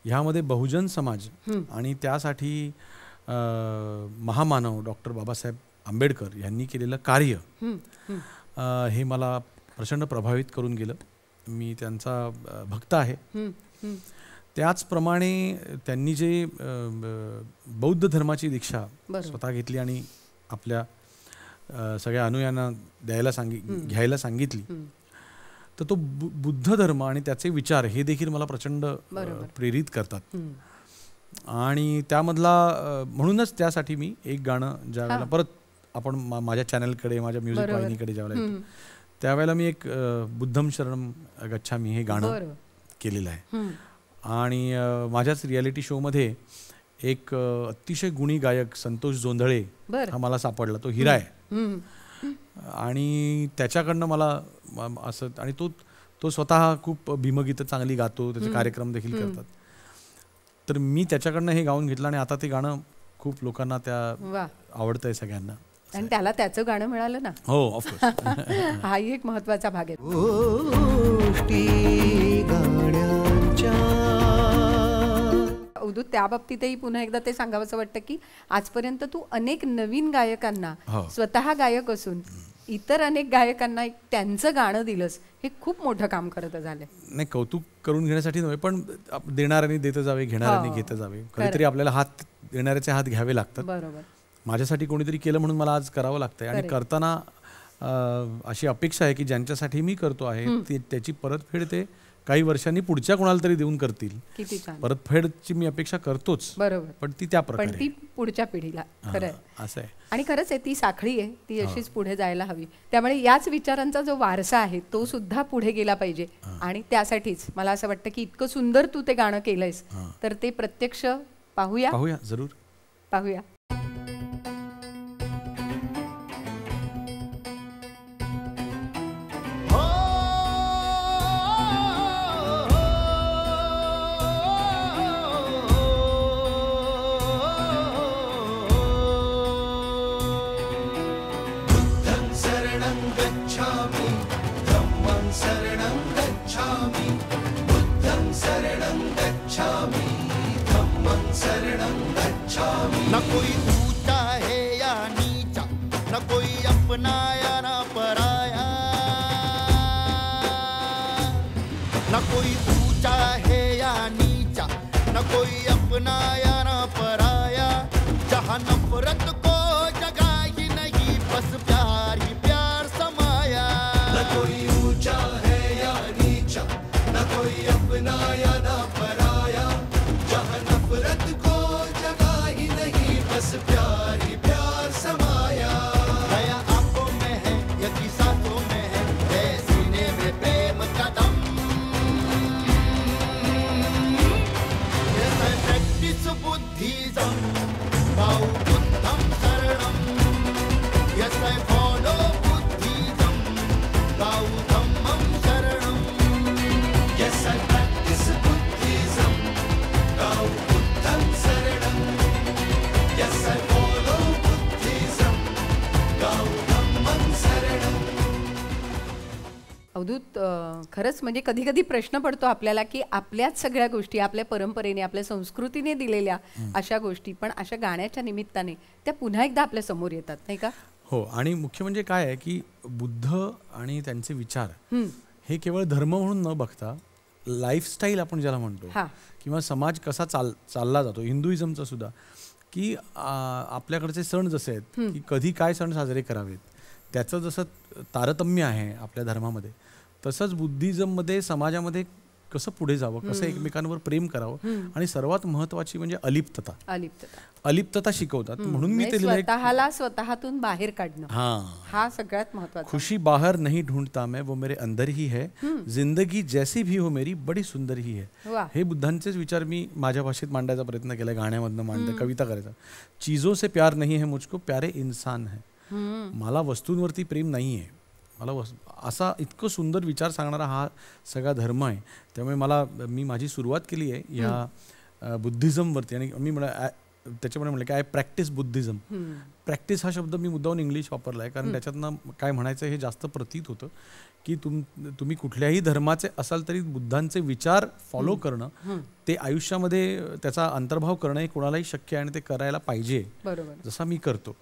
ह्यामध्ये बहुजन समाज आणि त्यासाठी महामानव डॉक्टर बाबासाहेब आंबेडकर यांनी केलेलं कार्य हे मला प्रचंड प्रभावित करून गेलं. मी त्यांचा भक्त आहे. त्याचप्रमाणे त्यांनी जे बौद्ध धर्माची दीक्षा स्वतः घेतली आणि आपल्या सगळ्या अनुयायांना घ्यायला सांगितली, तर तो बुद्ध धर्म आणि त्याचे विचार हे देखील मला प्रचंड प्रेरित करतात. आणि त्यामधला म्हणूनच त्यासाठी मी एक गाणं ज्या वेळेला परत आपण माझ्या चॅनलकडे, माझ्या म्युझिक वाहिनीकडे ज्यावेळेला येतो त्यावेळेला मी एक बुद्धम शरणम गच्छामी हे गाणं केलेलं आहे. आणि माझ्याच रियालिटी शोमध्ये एक अतिशय गुणी गायक संतोष जोंधळे हा मला सापडला, तो हिरा आहे. आणि त्याच्याकडनं मला असं, आणि तो स्वतः खूप भीमगीतं चांगली गातो, त्याचे कार्यक्रम देखील करतात. तर मी त्याच्याकडनं हे गाऊन घेतलं आणि आता ते गाणं खूप लोकांना आवडतंय सगळ्यांना. आणि त्याला त्याचं गाणं मिळालं ना. हो, ऑफकोर्स. हाही एक महत्वाचा भाग आहे. अवधूत, त्या बाबतीतही पुन्हा एकदा ते सांगावंसं वाटतं की आजपर्यंत तू अनेक नवीन गायकांना, स्वतः गायक असून इतर अनेक गायकांना त्यांचं गाणं दिलंस, हे खूप मोठं काम करत झालंय. नाही, कौतुक करून घेण्यासाठी नव्हे, पण देणाऱ्यांनी देत जावे, घेणाऱ्यांनी घेत जावे. कधीतरी आपल्याला हात देणाऱ्याचे हात घ्यावे लागतात. बरोबर. माझ्यासाठी कोणीतरी केलं म्हणून मला आज करावं लागतंय. आणि करताना अशी अपेक्षा आहे की ज्यांच्यासाठी मी करतो आहे त्याची परतफेड ते काही वर्षांनी पुढच्या कोणाला तरी देऊन करतील. किती छान. परतफेडची मी अपेक्षा करतोच, बरोबर, पण ती त्या प्रकारे, पण ती पुढच्या पिढीला. खरंय, असं आहे. आणि खरंच आहे, ती साखळी आहे, ती अशीच पुढे जायला हवी. त्यामुळे याच विचारांचा जो वारसा आहे तो सुद्धा पुढे गेला पाहिजे. आणि त्यासाठीच मला असं वाटतं की इतकं सुंदर तू ते गाणं केलंयस, तर ते प्रत्यक्ष पाहूया. जरूर पाहूया. न कोई ऊंचा है या नीचा, न कोई अपना या न पराया, न कोई ऊंचा है या नीचा, न कोई अपना या न पराया, जहाँ नफरत को जगह ही नहीं, बस प्यार ही प्यार समाया. न कोई ऊंचा है या नीचा, न कोई अपना या न पराया, जहाँ नफरत को जगह ही नहीं, बस प्यार ही प्यार समाया. दया आंखों में है, यदि सांसों में है, है सीने में प्रेम का दम. Yes, I practice Buddhism, bow Buddham Saranam. Yes, I follow Buddhism, bow Dhammam Saranam. Yes, I practice Buddhism, bow Buddham Saranam. Yes, I follow Buddhism, Avadhoot, खरंच म्हणजे कधी कधी प्रश्न पडतो आपल्याला की आपल्याच सगळ्या गोष्टी आपल्या परंपरेने आपल्या संस्कृतीने दिलेल्या अशा गोष्टी पण अशा गाण्याच्या निमित्ताने त्या पुन्हा एकदा आपल्या समोर येतात, नाही का? हो, आणि मुख्य म्हणजे काय आहे की बुद्ध आणि त्यांचे विचार हे केवळ धर्म म्हणून न बघता लाईफस्टाईल आपण ज्याला म्हणतो किंवा समाज कसा चालला जातो, हिंदुइझमचा सुद्धा, की आपल्याकडचे सण जसे आहेत की कधी काय सण साजरे करावेत त्याचं जसं तारतम्य आहे आपल्या धर्मामध्ये, तसंच बुद्धिझममध्ये समाजामध्ये कसं पुढे जावं, कसं एकमेकांवर प्रेम करावं, आणि सर्वात महत्वाची म्हणजे अलिप्तता शिकवतात. म्हणून मी ते स्वतःला स्वतःतून बाहेर काढणं हा सगळ्यात महत्वाचा. खुशी बाहर नहीं ढूंढता मैं वो मेरे अंदर ही है, जिंदगी जैसी भी हो मेरी बड़ी सुंदर ही है. हे बुद्धांचेच विचार मी माझ्या भाषेत मांडायचा प्रयत्न केला, गाण्यामधनं मांडते, कविता करायचा. चीजों से प्यार नहीं है मुझको, प्यारे इंसान है. मला वस्तूंवरती प्रेम नाही आहे, मला असा इतकं सुंदर विचार सांगणारा हा सगळा धर्म आहे. त्यामुळे मी माझी सुरुवात केली आहे ह्या बुद्धिझमवरती, आणि मी त्याच्यामुळे म्हटलं की आय प्रॅक्टिस बुद्धिझम. प्रॅक्टिस हा शब्द मी मुद्दामून इंग्लिश वापरला आहे, कारण त्याच्यातनं काय म्हणायचं हे जास्त प्रतीत होतं की तुम्ही कुठल्याही धर्माचे असाल तरी बुद्धांचे विचार फॉलो करणं, ते आयुष्यामध्ये त्याचा अंतर्भाव करणं हे कोणालाही शक्य आहे आणि ते करायला पाहिजे, जसा मी करतो.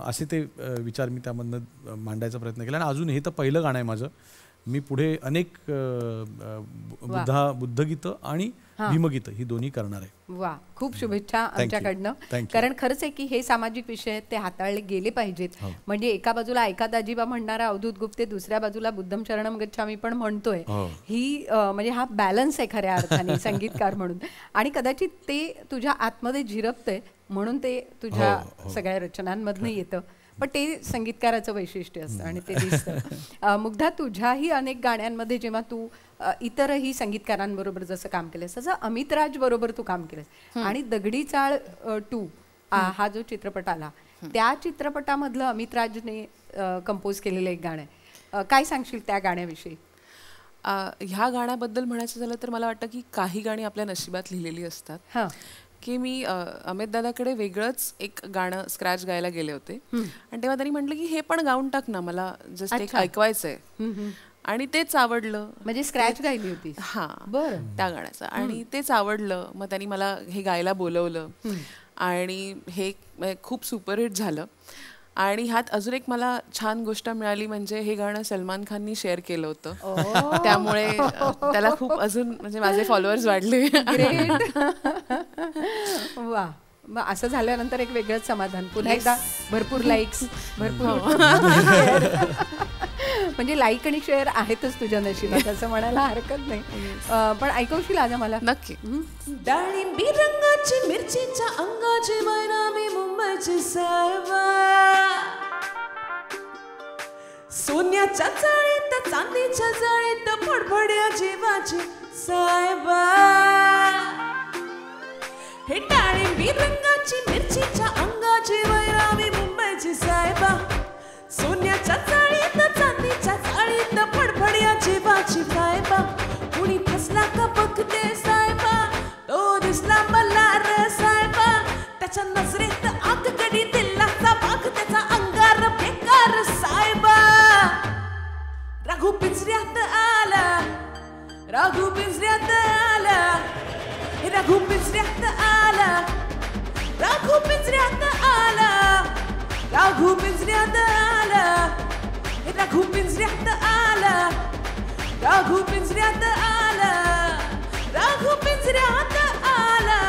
असे ते विचार मी त्यामधनं मांडायचा प्रयत्न केला. आणि अजून हे तर पहिलं गाणं आहे माझं. मी पुढे अनेक बुद्धगीतं आणि भीमगीतं ही दोन्ही करणार आहे. वा, खूप शुभेच्छा आमच्याकडनं. कारण खरंच आहे की हे सामाजिक विषय आहेत, ते हाताळले गेले पाहिजेत. म्हणजे एका बाजूला ऐका दाजीबा म्हणणारा अवधूत गुप्ते, दुसऱ्या बाजूला बुद्धम शरणम गच्छामी पण म्हणतोय. ही म्हणजे हा बॅलन्स आहे खऱ्या अर्थाने संगीतकार म्हणून. आणि कदाचित ते तुझ्या आतमध्ये झिरपतंय म्हणून ते तुझ्या सगळ्या रचनांमधनं येतं, पण ते संगीतकाराचं वैशिष्ट्य असतं आणि ते दिसतं. मुग्धा, तुझ्याही अनेक गाण्यांमध्ये जेव्हा तू इतरही संगीतकारांबरोबर जसं काम केलंस तसं अमित राज बरोबर तू काम केलंस. आणि दगडी चाळ 2 हा जो चित्रपट आला, त्या चित्रपटामधलं अमित राजने कंपोज केलेलं एक गाणं आहे. काय सांगशील त्या गाण्याविषयी? ह्या गाण्याबद्दल म्हणायचं झालं तर मला वाटतं की काही गाणी आपल्या नशिबात लिहिलेली असतात. की मी अमित दादाकडे वेगळंच एक गाणं स्क्रॅच गायला गेले होते, आणि तेव्हा त्यांनी म्हटलं की हे पण गाऊन टाक ना, मला जस्ट एक ऐकवायचंय. आणि तेच आवडलं. म्हणजे स्क्रॅच गायली होती? बरं, त्या गाण्याचं. आणि तेच आवडलं, मग त्यांनी मला हे गायला बोलवलं आणि हे खूप सुपरहिट झालं. आणि ह्यात अजून एक मला छान गोष्ट मिळाली, म्हणजे हे गाणं सलमान खाननी शेअर केलं होतं, त्यामुळे त्याला खूप अजून म्हणजे माझे फॉलोअर्स वाढले. वा, मग असं झाल्यानंतर एक वेगळंच समाधान. पुन्हा एकदा भरपूर लाईक्स, भरपूर म्हणजे लाईक आणि शेअर आहेतच तुझ्या नशिबात असं म्हणायला हरकत नाही. पण ऐकवशील आज मला? नक्की. डाळिंबी रंगाची मिरचीच्या अंगाची मैनामी मुंबईची साहेबा, सोन्याच्या जाळीत चांदीच्या जाळीत फडफड्या जीवाची साहेबा. हे डाळिंबी रंगाची मिरचीच्या अंगाची मैनामी मुंबईची साहेबा, सोन्याच्या जाळीत चांदीच्या जाळीत फडफड्या जीवाची साहेबा. कुणी फसला का बघते साहेबा, तो दिसला मला र साहेबा, त्याच्या नजरेत आग गडी दिलाचा वाघ, त्याचा अंगार बेकार साहेबा. राघू पिंजऱ्यात आला, राघू पिंजऱ्यात आला, राघू पिंजऱ्यात आला, राघू पिंजऱ्यात आला, राघू पिंजऱ्यात आला, राघू पिंजऱ्यात आला, राघू पिंजऱ्यात आला, राघू पिंजऱ्यात आला.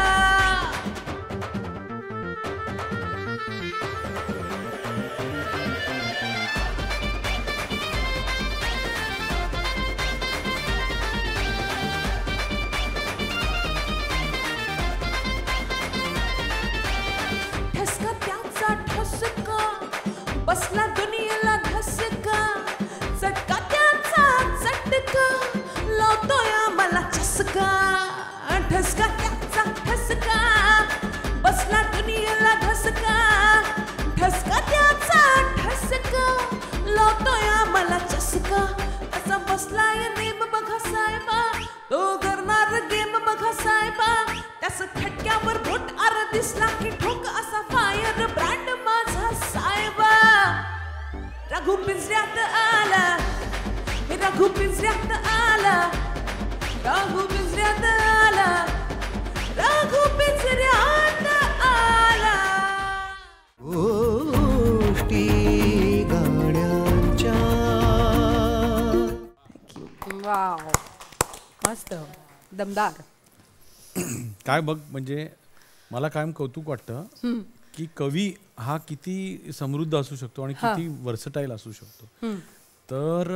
ठसका त्याचा ठसका, बसला दुनियेला धसका, चटका त्याचा चटका, लावतोय मला चसका. ठसका त्याचा ठसका, बसला दुनियेला धसका, ठसका त्याचा ठसका, लावतोय मला चसका. असा बसलाय नेम बघा साहेबा, तो करणार गेम बघा साहेबा, त्याच खटक्यावर बोट आर दिसला की ठोक असा फायर ब्रँड माझा साहेबा. राघू पिंजऱ्यात आला, राघू पिंजऱ्यात आला, राघू पिंजऱ्यात आला, राघू पिंजऱ्यात आला. गोष्टी गाण्यांच्या. वाव, मस्त, दमदार. काय बघ, म्हणजे मला कायम कौतुक वाटतं की कवी हा किती समृद्ध असू शकतो आणि किती वर्सटाईल असू शकतो. तर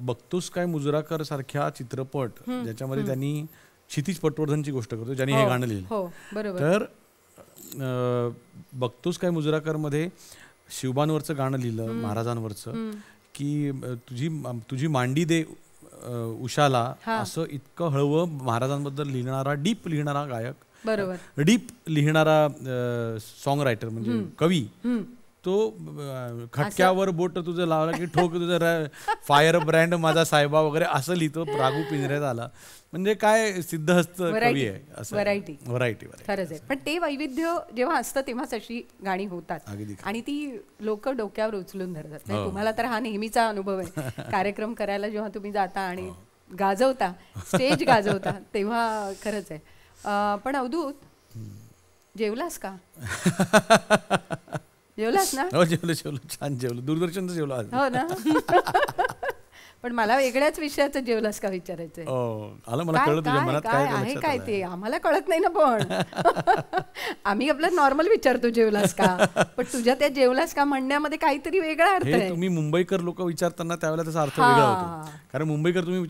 बघतोस काय मुजराकर सारख्या चित्रपट ज्याच्यामध्ये त्यांनी क्षितिज पटवर्धनची गोष्ट करतो, ज्यांनी हे गाणं लिहिलं. तर बघतोस काय मुजराकर मध्ये शिवबांवरचं गाणं लिहिलं, महाराजांवरचं, की तुझी मांडी दे उषाला, असं इतकं हळवं महाराजांबद्दल लिहिणारा, डीप लिहिणारा गायक, बरोबर, डीप लिहिणारा सॉन्ग रायटर म्हणजे कवी, तो खटक्यावर बोट तुझं लावला की ठोक तुझं फायर ब्रँड माझा साहेबा वगैरे असं लिहितो. राघू पिंजऱ्यात आला म्हणजे काय सिद्धहस्त कवी आहे, असं व्हरायटी खरंच आहे. पण ते वैविध्य जेव्हा असतं तेव्हाच अशी गाणी होतात आणि ती लोक डोक्यावर उचलून धरतात. तुम्हाला तर हा नेहमीचा अनुभव आहे, कार्यक्रम करायला जेव्हा तुम्ही जाता आणि गाजवता, स्टेज गाजवता, तेव्हा खरंच आहे. पण अवधूत, जेवलास का? जेवलास ना? हो, जेवलो, छान जेवलो, दूरदर्शनचं जेवलो आज. हो ना. पण मला वेगळ्याच विषयाचं जेवलास का विचारायचंय. आलं, मला कळलं तुझ्या मनात काय आहे, काय ते आम्हाला कळत नाही ना. पण आम्ही आपलं नॉर्मल विचारतो जेवलास का, पण तुझ्या त्या जेवलास का म्हणण्यामध्ये काहीतरी वेगळा अर्थ आहे. तुम्ही मुंबईकर लोक विचारताना त्यावेळेला त्याचा अर्थ वेगळा होतो. कारण मुंबईकर तुम्ही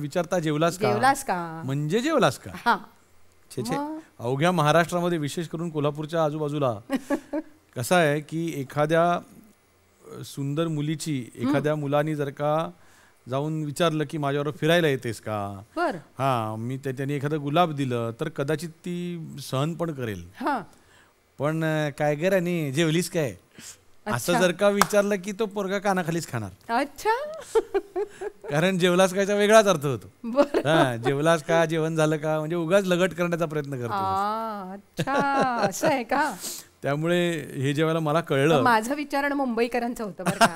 विचारता जेवलास का म्हणजे जेवलास का. अवघ्या महाराष्ट्रामध्ये, विशेष करून कोल्हापूरच्या आजूबाजूला कसं आहे की एखाद्या सुंदर मुलीची एखाद्या मुलानी जर का जाऊन विचारलं की माझ्यावर फिरायला येतेस का, मी त्याने एखादं गुलाब दिलं तर कदाचित ती सहन पण करेल. पण काय गे राणी, जेवलीस काय, असं जर का विचारलं की तो पोरगा कानाखालीच खाणार. अच्छा. कारण जेवलास कायचा वेगळाच अर्थ होतो. जेवलास का, जेवण झालं का, म्हणजे उगाच लगट करण्याचा प्रयत्न करतो. असं आहे का. त्यामुळे हे जेव्हा मला कळलं, माझं विचारण मुंबईकरांचं होतं बरं का.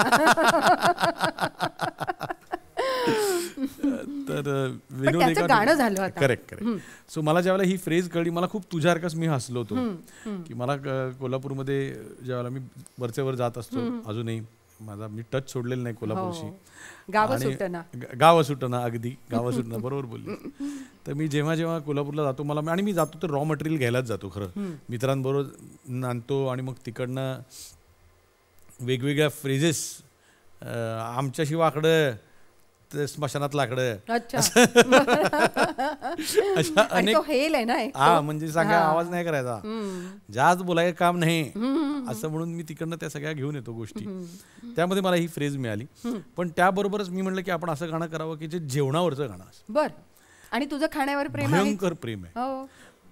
तर विनोद गाणं झालं. करेक्ट. सो मला ज्यावेळेला ही फ्रेज कळली, मला खूप तुझ्यासारखंच मी हसलो होतो की मला कोल्हापूरमध्ये ज्यावेळेला मी वरचेवर जात असतो, अजूनही मी टच सोडलेलं नाही कोल्हापूरशी. गाव सुटना, अगदी गाव सुटना, बरोबर बोलली. तर मी जेव्हा कोल्हापूरला जातो, आणि मी जातो तर रॉ मटेरियल घ्यायलाच जातो खरं, मित्रांबरोबर आणतो आणि मग तिकडनं वेगवेगळ्या फ्रेजेस, आमच्याशी वाकडं, स्मशानात लाकडं, अशा अनेक, म्हणजे सांगा आवाज नाही करायचा, जास्त बोलायचं काम नाही, असं म्हणून मी तिकडनं त्या सगळ्या घेऊन येतो गोष्टी. त्यामध्ये मला ही फ्रेज मिळाली. पण त्याबरोबरच मी म्हटलं की आपण असं गाणं करावं की जे जेवणावरचं गाणं असं. बर. आणि तुझं खाण्यावर प्रेम आहे, भयंकर प्रेम आहे.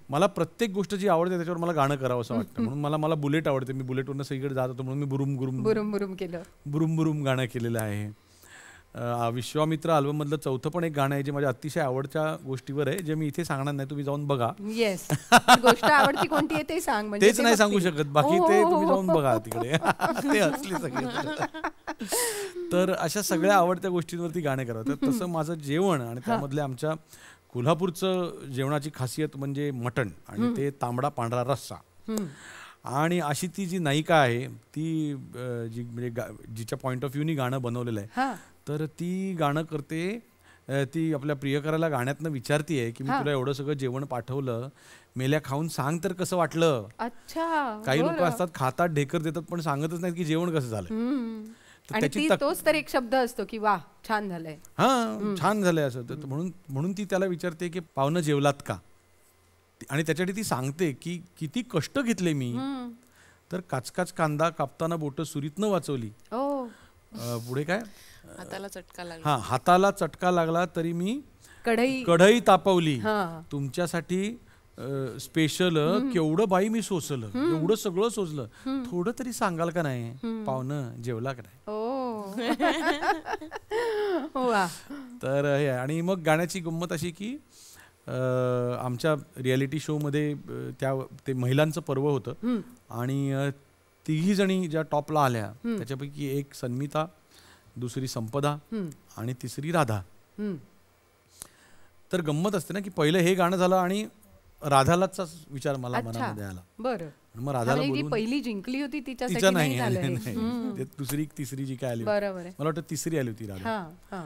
मला प्रत्येक गोष्ट जी आवडते त्याच्यावर मला गाणं करावं असं वाटतं. म्हणून मला बुलेट आवडते. मी बुलेटवरनं सगळीकडे जात होतो म्हणून मी बुरुम बुरुम गाणं केलेलं आहे. विश्वामित्र अल्बम मधलं चौथं पण एक गाणं आहे जे माझ्या अतिशय आवडत्या गोष्टीवर आहे, जे मी इथे सांगणार नाही, तुम्ही जाऊन बघा. गोष्ट आवडती कोणती आहे ते सांग. तेच नाही सांगू शकत, बाकी ते तुम्ही जाऊन बघा तिकडे. ते असले सगळे. तर अशा सगळ्या आवडत्या गोष्टींवरती गाणे करावं. तसं माझं जेवण आणि त्यामधल्या आमच्या कोल्हापूरचं जेवणाची खासियत म्हणजे मटण आणि ते तांबडा पांढरा रस्सा. आणि अशी ती जी नायिका आहे ती जी म्हणजे जिच्या पॉइंट ऑफ व्ह्यूनी गाणं बनवलेलं आहे, तर ती गाणं करते, ती आपल्या प्रियकराला गाण्यातनं विचारतीये की मी तुला एवढं सगळं जेवण पाठवलं, मेल्या खाऊन सांग तर कसं वाटलं. काही लोक असतात खातात, ढेकर देतात, पण सांगतच नाहीत की जेवण कसं झालं. तोच तर एक शब्द असतो की वा छान झालंय, छान झालंय असं. म्हणून ती त्याला विचारते की पाहुणं जेवलात का, आणि त्याच्यासाठी ती सांगते की किती कष्ट घेतले मी, तर काचकाच कांदा कापताना बोट सुरीत न वाचवली. पुढे काय, हाताला चटका लागला, हाताला चटका लागला तरी मी कढई तापवली, तुमच्यासाठी स्पेशल केवढं बाई मी सोसलं, एवढं सगळं सोसलं, थोडं तरी सांगाल का नाही पाहुणं जेवला का नाही. तर हे. आणि मग गाण्याची गंमत अशी की आमच्या रियालिटी शो मध्ये ते महिलांचं पर्व होतं आणि तिघी जणी ज्या टॉपला आल्या त्याच्यापैकी एक सन्मिता दुसरी संपदा आणि तिसरी राधा. हम्म. तर गंमत असते ना की पहिलं हे गाणं झालं आणि राधालाच विचार मला मनामध्ये आला. बरं. मग राधाला जी बोलून पहिली जिंकली होती तिच्या तिच्यासाठी नाही नाही झालं हे. नाही. ते दुसरी तिसरी जी काय आली बरोबर आहे. मला वाटतं तिसरी आली होती राधा. हां, हां.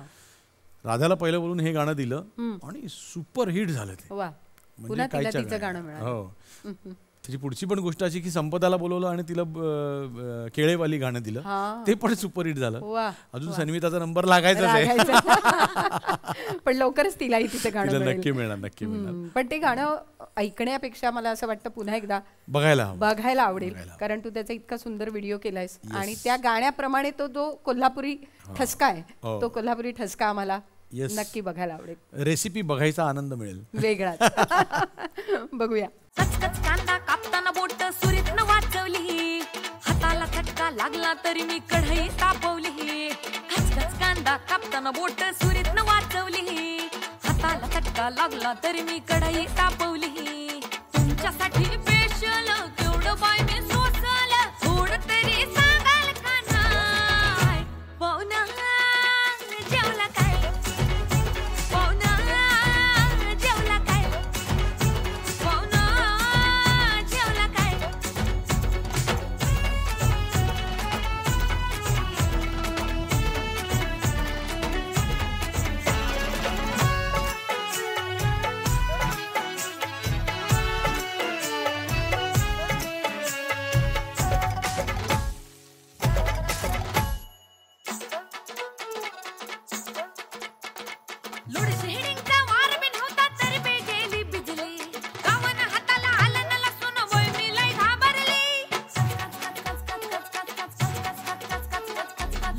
राधाला पहिलं बोलून हे गाणं दिलं आणि सुपर हिट झालं ते. वा. म्हणजे पुन्हा तिला कायच्या तिचं काय. गाणं मिळालं. हो. त्याची पुढची पण गोष्ट अशी की संपदाला बोलवलं आणि तिला केळेवाली गाणं दिलं. हां. ते पण सुपर हिट झालं. वा. अजून सन्मिताचा नंबर लागायचाच आहे. रागायचं. पण लवकरच तिलाही तिचं गाणं तिला मिळेल. नक्की मिळणार, नक्की मिळणार. पण ते गाणं ऐकण्यापेक्षा मला असं वाटतं पुन्हा एकदा बघायला हवं. बघायला आवडेल, कारण तू त्याचा इतका सुंदर व्हिडिओ केलायस आणि त्या गाण्याप्रमाणे तो जो कोल्हापुरी ठसका आहे तो कोल्हापुरी ठसका आम्हाला नक्की बघायला आवडेल. रेसिपी बघायचा आनंद मिळेल वेगळाच. बघूया. कचकच कांदा कापताना बोट सुरीतनं वाचवली, हाताला चटका लागला तरी मी कढई तापवली. कचकच कांदा कापताना बोट सुरीतनं वाचवली, हाताला चटका लागला तरी मी कढई तापवली. तुमच्यासाठी स्पेशल केवढं बाय मी सोसल, थोडं तरी सांगाल का नाय? पाहुणा जेवला काय? पाहुणा जेवला काय? पाहुणा जेवला काय? लोडशेडिंगचा वार बी नव्हता तरी बी गेली बिजली, गावानं हाताला आलं न लसूण वय मी लय घाबरली.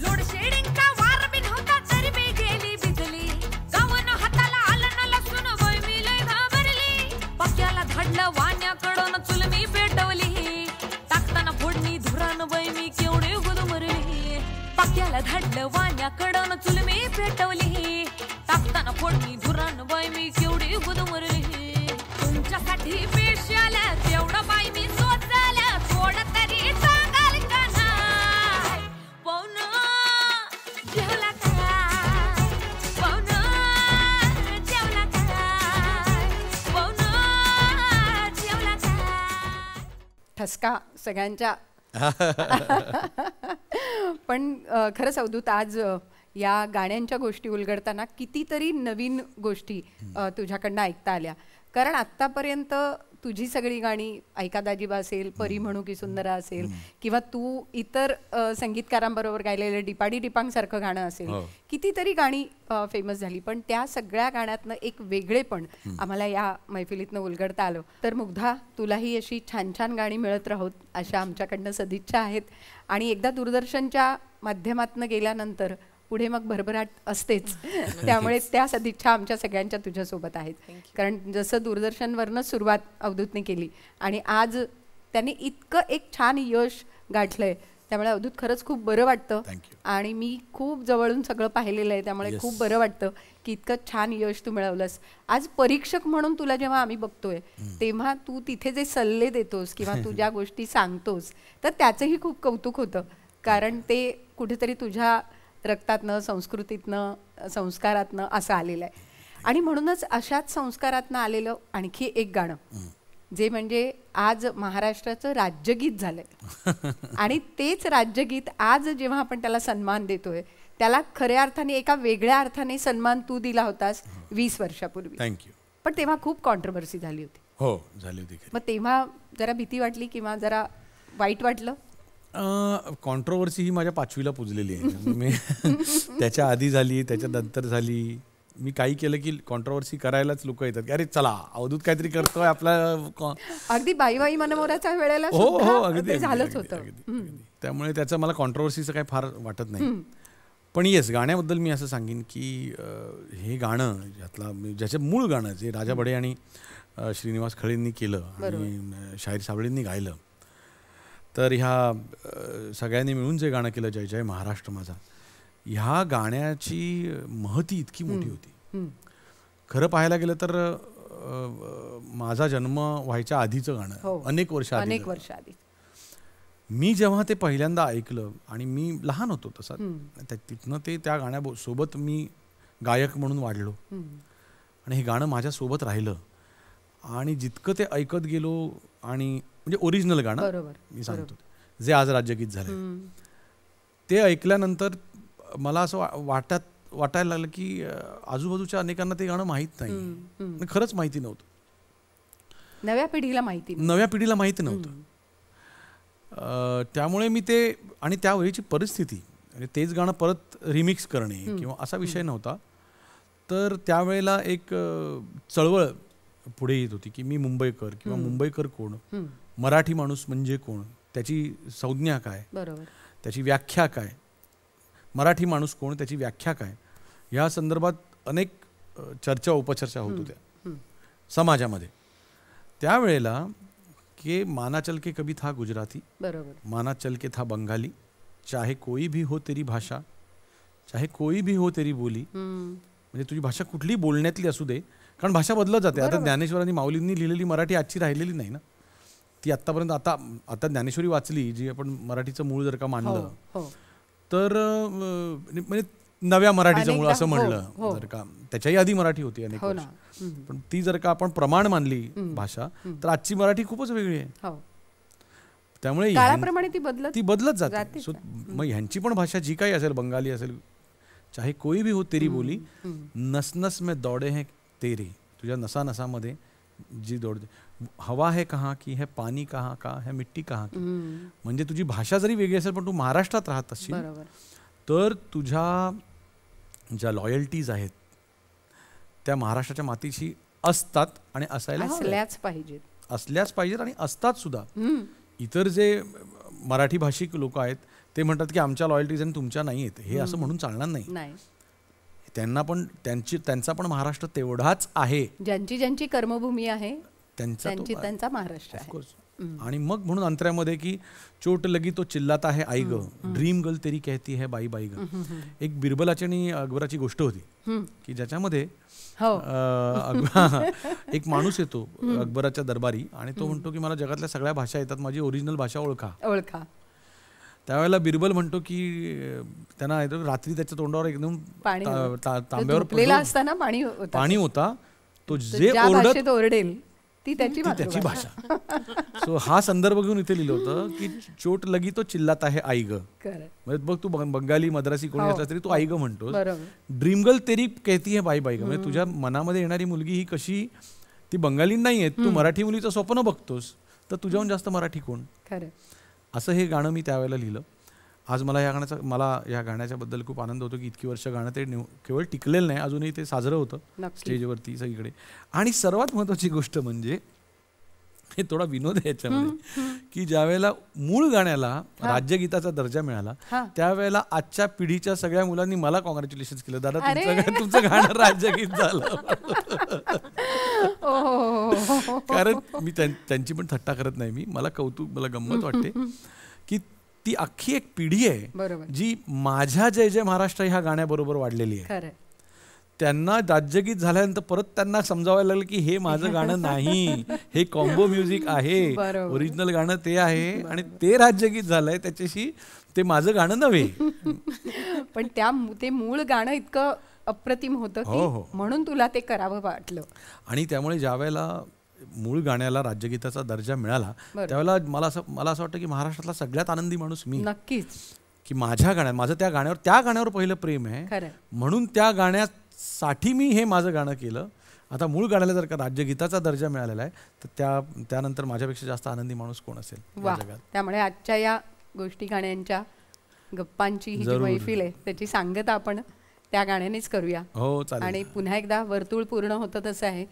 लोडशेडिंगचा वार बी नव्हता तरी बी गेली बिजली, गावानं हाताला आलं न लसूण वय मी लय घाबरली. पक्याला धाडलं वाण्याकडून चूल मी पेटवली, टाकताना फोडणी धुरान वय मी केवढी गुदमरली. पक्याला धाडलं वाण्याकडून चूल मी पेटवली, टाकताना फोडणी धुरान बाई मी केवढी गुदमरली. तुमच्यासाठी स्पेशल तेवढं बाई मी सोचल, थोडं तरी सांगाल का नाय? पाहुणा जेवला काय? पाहुणा जेवला काय? पाहुणा जेवला काय? ठसका सगळ्यांच्या. पण खरंच अवधूत आज या गाण्यांच्या गोष्टी उलगडताना कितीतरी नवीन गोष्टी तुझ्याकडनं ऐकता आल्या. कारण आत्तापर्यंत तुझी सगळी गाणी ऐका दाजीबा असेल, परी म्हणू की सुंदरा असेल, किंवा तू इतर संगीतकारांबरोबर गायलेलं डिपाडी डिपांग सारखं गाणं असेल, कितीतरी गाणी फेमस झाली. पण त्या सगळ्या गाण्यातनं एक वेगळेपण आम्हाला या मैफिलीतनं उलगडता आलं. तर मुग्धा, तुलाही अशी छान छान गाणी मिळत राहोत अशा आमच्याकडनं सदिच्छा आहेत. आणि एकदा दूरदर्शनच्या माध्यमातनं गेल्यानंतर पुढे मग भरभराट असतेच. त्यामुळे त्या सदिच्छा आमच्या सगळ्यांच्या तुझ्यासोबत आहेत. कारण जसं दूरदर्शनवरनं सुरुवात अवधूतने केली आणि आज त्याने इतकं एक छान यश गाठलंय, त्यामुळे अवधूत खरंच खूप बरं वाटतं. आणि मी खूप जवळून सगळं पाहिलेलं आहे, त्यामुळे खूप बरं वाटतं की इतकं छान यश तू मिळवलंस. आज परीक्षक म्हणून तुला जेव्हा आम्ही बघतोय तेव्हा तू तिथे जे सल्ले देतोस किंवा तू ज्या गोष्टी सांगतोस तर त्याचंही खूप कौतुक होतं. कारण ते कुठेतरी तुझ्या रक्तातनं, संस्कृतीतनं, संस्कारातनं असं आलेलं आहे. आणि म्हणूनच अशाच संस्कारातनं आलेलं आणखी एक गाणं जे म्हणजे आज महाराष्ट्राचं राज्यगीत झालंय. आणि तेच राज्यगीत आज जेव्हा आपण त्याला सन्मान देतोय त्याला खऱ्या अर्थाने एका वेगळ्या अर्थाने सन्मान तू दिला होतास 20 वर्षापूर्वी. थँक्यू. पण तेव्हा खूप कॉन्ट्रोवर्सी झाली होती. हो, झाली होती. मग तेव्हा जरा भीती वाटली किंवा जरा वाईट वाटलं? कॉन्ट्रोवर्सी ही माझ्या 5वीला पुजलेली आहे. मी त्याच्या आधी झाली, त्याच्या नंतर झाली. मी काही केलं की कॉन्ट्रोवर्सी करायलाच लोक येतात की अरे चला अवधूत काहीतरी करतोय आपला. अगदी बाई मनमोराच्या वेळेला अगदी झालंच होतं. त्यामुळे त्याचं मला कॉन्ट्रोवर्सीचं काही फार वाटत नाही. पण येस, गाण्याबद्दल मी असं सांगेन की हे गाणं ज्याचं मूळ गाणं जे राजा बडे आणि श्रीनिवास खळेंनी केलं आणि शाहीर साबळेंनी गायलं, तर ह्या सगळ्यांनी मिळून जे गाणं केलं जय जय महाराष्ट्र माझा, ह्या गाण्याची महती इतकी मोठी होती. खरं पाहायला गेलं तर माझा जन्म व्हायच्या आधीचं गाणं, अनेक वर्ष आधी. मी जेव्हा ते पहिल्यांदा ऐकलं आणि मी लहान होतो तसा, तिथनं ते त्या गाण्यासोबत मी गायक म्हणून वाढलो आणि हे गाणं माझ्यासोबत राहिलं आणि जितकं ते ऐकत गेलो आणि म्हणजे ओरिजिनल गाणं मी सांगतो जे आज राज्यगीत झालं, ते ऐकल्यानंतर मला असं वाटायला लागलं की आजूबाजूच्या अनेकांना ते गाणं माहीत नाही, खरंच माहिती नव्हतं, नव्या पिढीला माहिती नव्हतं. त्यामुळे मी ते, आणि त्यावेळीची परिस्थिती आणि तेच गाणं परत रिमिक्स करणे किंवा असा विषय नव्हता, तर त्यावेळेला एक चळवळ पुढे येत होती की मी मुंबईकर किंवा मुंबईकर कोण, मराठी माणूस म्हणजे कोण, त्याची संज्ञा काय, त्याची व्याख्या काय, मराठी माणूस कोण, त्याची व्याख्या काय, या संदर्भात अनेक चर्चा उपचर्चा होत होत्या समाजामध्ये. त्यावेळेला कि माना चल के कभी था गुजराती, माना चल के था बंगाली, चाहे कोई भी हो तेरी भाषा, चाहे कोई भी हो तेरी बोली, म्हणजे तुझी भाषा कुठली बोलण्यातली असू दे, कारण भाषा बदलत जाते. आता ज्ञानेश्वरांनी माऊलींनी लिहिलेली मराठी आजची राहिलेली नाही ना, ती आत्तापर्यंत. आता ज्ञानेश्वरी वाचली जी आपण मराठीचं मूळ जर का मानलं तर म्हणजे नव्या मराठीचं मूळ असं म्हणलं जर का, त्याच्याही आधी मराठी होती अनेक वर्ष, पण ती जर का आपण प्रमाण मानली भाषा, तर आजची मराठी खूपच वेगळी आहे. त्यामुळे ती बदलत जाते. सो मग ह्यांची पण भाषा जी काही असेल, बंगाली असेल, चाहे कोई भी हो तेरी बोली, नस नस में दौड़े हैं तेरे, तुझ्या नसा नसामध्ये जी दौडते, हवा है कहाँ की है, पाणी कहाँ का है, मिट्टी कहाँ की, म्हणजे तुझी भाषा जरी वेगळी असेल पण तू महाराष्ट्रात राहत असशील तर तुझ्या ज्या लॉयल्टीज आहेत त्या महाराष्ट्राच्या मातीशी असतात आणि असल्याच पाहिजेत आणि असतात सुद्धा. इतर जे मराठी भाषिक लोक आहेत ते म्हणतात की आमच्या लॉयल्टीज आणि तुमच्या नाही आहेत, हे असं म्हणून चालणार नाही. त्यांना पण त्यांचा पण महाराष्ट्र तेवढाच आहे, ज्यांची कर्मभूमी आहे त्यांचा महाराष्ट्र आहे. आणि मग म्हणून अंतऱ्यामध्ये की चोट लगी तो चिल्लाता है आई ग, ड्रीम गर्ल तेरी कहती है बाई बाई ग, एक बिरबलाची आणि अकबराची गोष्ट होती की ज्याच्यामध्ये एक माणूस येतो अकबराच्या दरबारी आणि तो म्हणतो की मला जगातल्या सगळ्या भाषा येतात, माझी ओरिजिनल भाषा ओळखा. त्यावेळेला बिरबल म्हणतो की त्यांना रात्री त्याच्या तोंडावर एकदम तांब्यावर पाणी होता, तो जे ओरडेल ती त्याची भाषा. सो हा संदर्भ घेऊन इथे लिहिलं होतं की चोट लगी तो चिल्लाता है आई ग, म्हणजे बघ तू बंगाली मद्रासी कोणी असला तरी तू आई ग म्हणतोस. ड्रीम गर्ल तेरी कहती है बाई बाई ग, म्हणजे तुझ्या मनामध्ये येणारी मुलगी ही कशी, ती बंगाली नाही, तू मराठी मुलीचं स्वप्न बघतोस, तर तुझ्याहून जास्त मराठी कोण, असं हे गाणं मी त्यावेळेला लिहिलं. आज मला या गाण्याच्या बद्दल खूप आनंद होतो की इतकी वर्ष गाणं ते केवळ टिकलेलं नाही, अजूनही ते साजरं होतं स्टेजवरती सगळीकडे. आणि सर्वात महत्त्वाची गोष्ट म्हणजे हे थोडा विनोद आहे याच्यामध्ये की ज्यावेळेला मूळ गाण्याला राज्यगीताचा दर्जा मिळाला त्यावेळेला आजच्या पिढीच्या सगळ्या मुलांनी मला कॉंग्रॅच्युलेशन्स केलं, दादा तुमचं गाणं राज्यगीत झालं. कारण मी त्यांची पण थट्टा करत नाही, मला गंमत वाटते की ती अख्खी एक पिढी आहे जी माझ्या जय जय महाराष्ट्र ह्या गाण्याबरोबर वाढलेली आहे. त्यांना राज्यगीत झाल्यानंतर परत त्यांना समजावायला लागलं की हे माझं गाणं नाही, हे कॉम्बो म्युझिक आहे, ओरिजिनल गाणं ते आहे आणि ते राज्यगीत झालंय, त्याच्याशी ते माझं गाणं नव्हे. पण ते मूळ गाणं इतकं अप्रतिम होतं म्हणून तुला ते करावं वाटलं. आणि त्यामुळे ज्या वेळेला मूळ गाण्याला राज्यगीताचा दर्जा मिळाला त्यावेळेला मला असं वाटतं की महाराष्ट्रातला सगळ्यात आनंदी माणूस मी, नक्कीच, की माझं त्या गाण्यावर पहिलं प्रेम आहे म्हणून त्या गाण्यासाठी मी हे माझं गाणं केलं. आता मूळ गाण्याला जर का राज्यगीताचा दर्जा मिळालेला आहे तर त्यानंतर माझ्यापेक्षा जास्त आनंदी माणूस कोण असेल जगात. त्यामुळे आजच्या या गोष्टी गाण्यांच्या गप्पांची ही जी मैफिल आहे त्याची सांगता आपण त्या गाण्यानेच करूया. हो चालेल. आणि पुन्हा एकदा वर्तुळ पूर्ण होतं तसं आहे,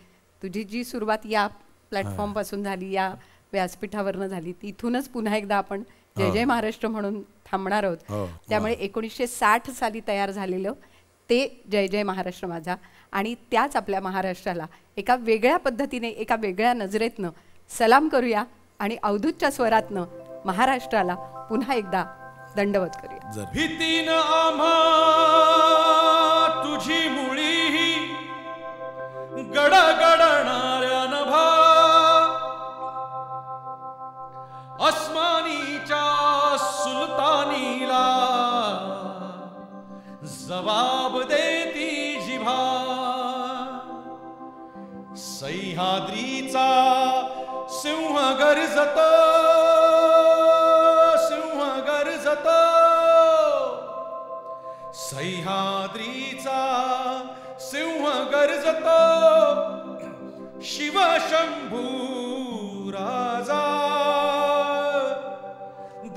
तुझी जी सुरुवात या प्लॅटफॉर्म पासून झाली, या व्यासपीठावरनं झाली, तिथूनच पुन्हा एकदा आपण जय जय महाराष्ट्र म्हणून थांबणार आहोत. त्यामुळे 1960 साली तयार झालेलं ते जय जय महाराष्ट्र माझा आणि त्याच आपल्या महाराष्ट्राला एका वेगळ्या पद्धतीने, एका वेगळ्या नजरेतनं सलाम करूया आणि अवधूतच्या स्वरातनं महाराष्ट्राला पुन्हा एकदा दंडवत करूया. भीतीनं आम्हा तुझी मुळी गडगडणाऱ्या नभा, अस्मानीच्या जबाब देती जिभा सह्याद्रीचा सिंह गर्जतो सिंह गर्जतो सह्याद्रीचा सिंह गर्जतो शिवशंभू राजा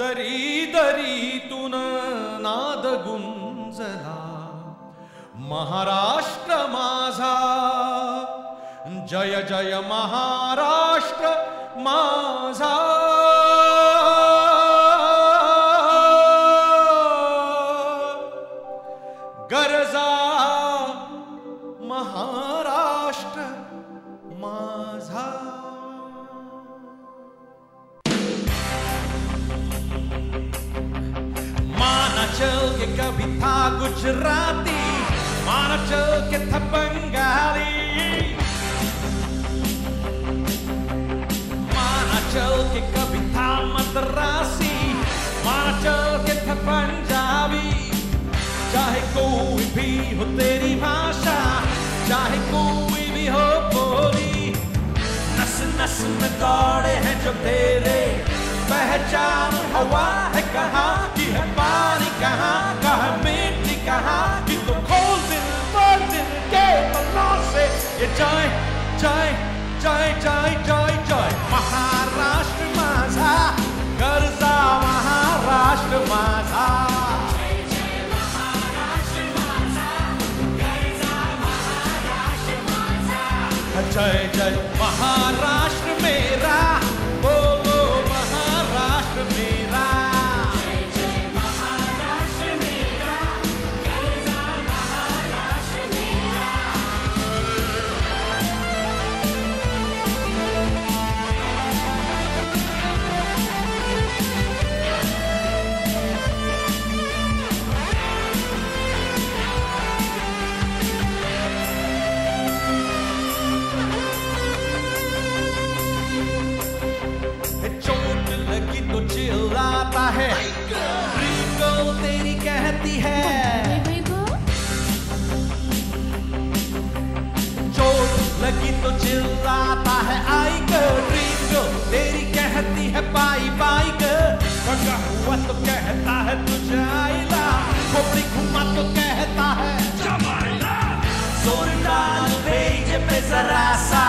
दरी दरीतून नाद गुंजला महाराष्ट्र माझा जय जय महाराष्ट्र माझा गरजा महाराष्ट्र माझा माना चल के कभी था गुजराती माना चल के था बंगाली माना चल के कभी था मद्रासी माना चल के था पंजाबी चाहे कोई भी हो तेरी भाषा चाहे कोई भी हो बोली नस नस में दौड़े हैं जो तेरे पहचान हवा है कहाँ की है पानी कहाँ का है मिट्टी कहाँ की तो खोल दिल के बल्लों से ये जय जय जय जय जय जय महाराष्ट्र माझा गरजा महाराष्ट्र माझा जय जय महाराष्ट्र मेरा बोलो महाराष्ट्र मेरा जय जय महाराष्ट्र मेरा गरजा महाराष्ट्र मेरा चोट लगी तो चिल्लाता है रिंगो तेरी कहती है चोट लगी तो चिल्लाता है आई कर रिंगो तेरी कहती है बाई बाई कर पका हुआ तो कहता है तुझे आईला खोपड़ी घुमा तो कहता है जमाईला जोर डाल पेज पे जरा सा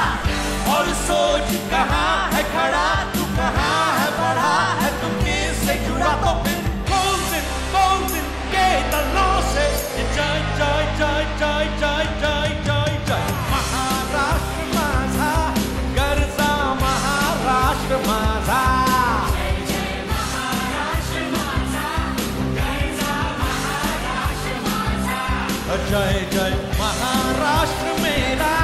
और सोच कहाँ है खड़ा तू कहाँ है बढ़ा है तू किससे जुड़ा तो फिर कौन दिन के तलों से ये जय जय जय जय जय जय जय जय महाराष्ट्र माझा गरजा महाराष्ट्र माझा जय जय महाराष्ट्र माझा गरजा महाराष्ट्र माझा जय जय महाराष्ट्र मेरा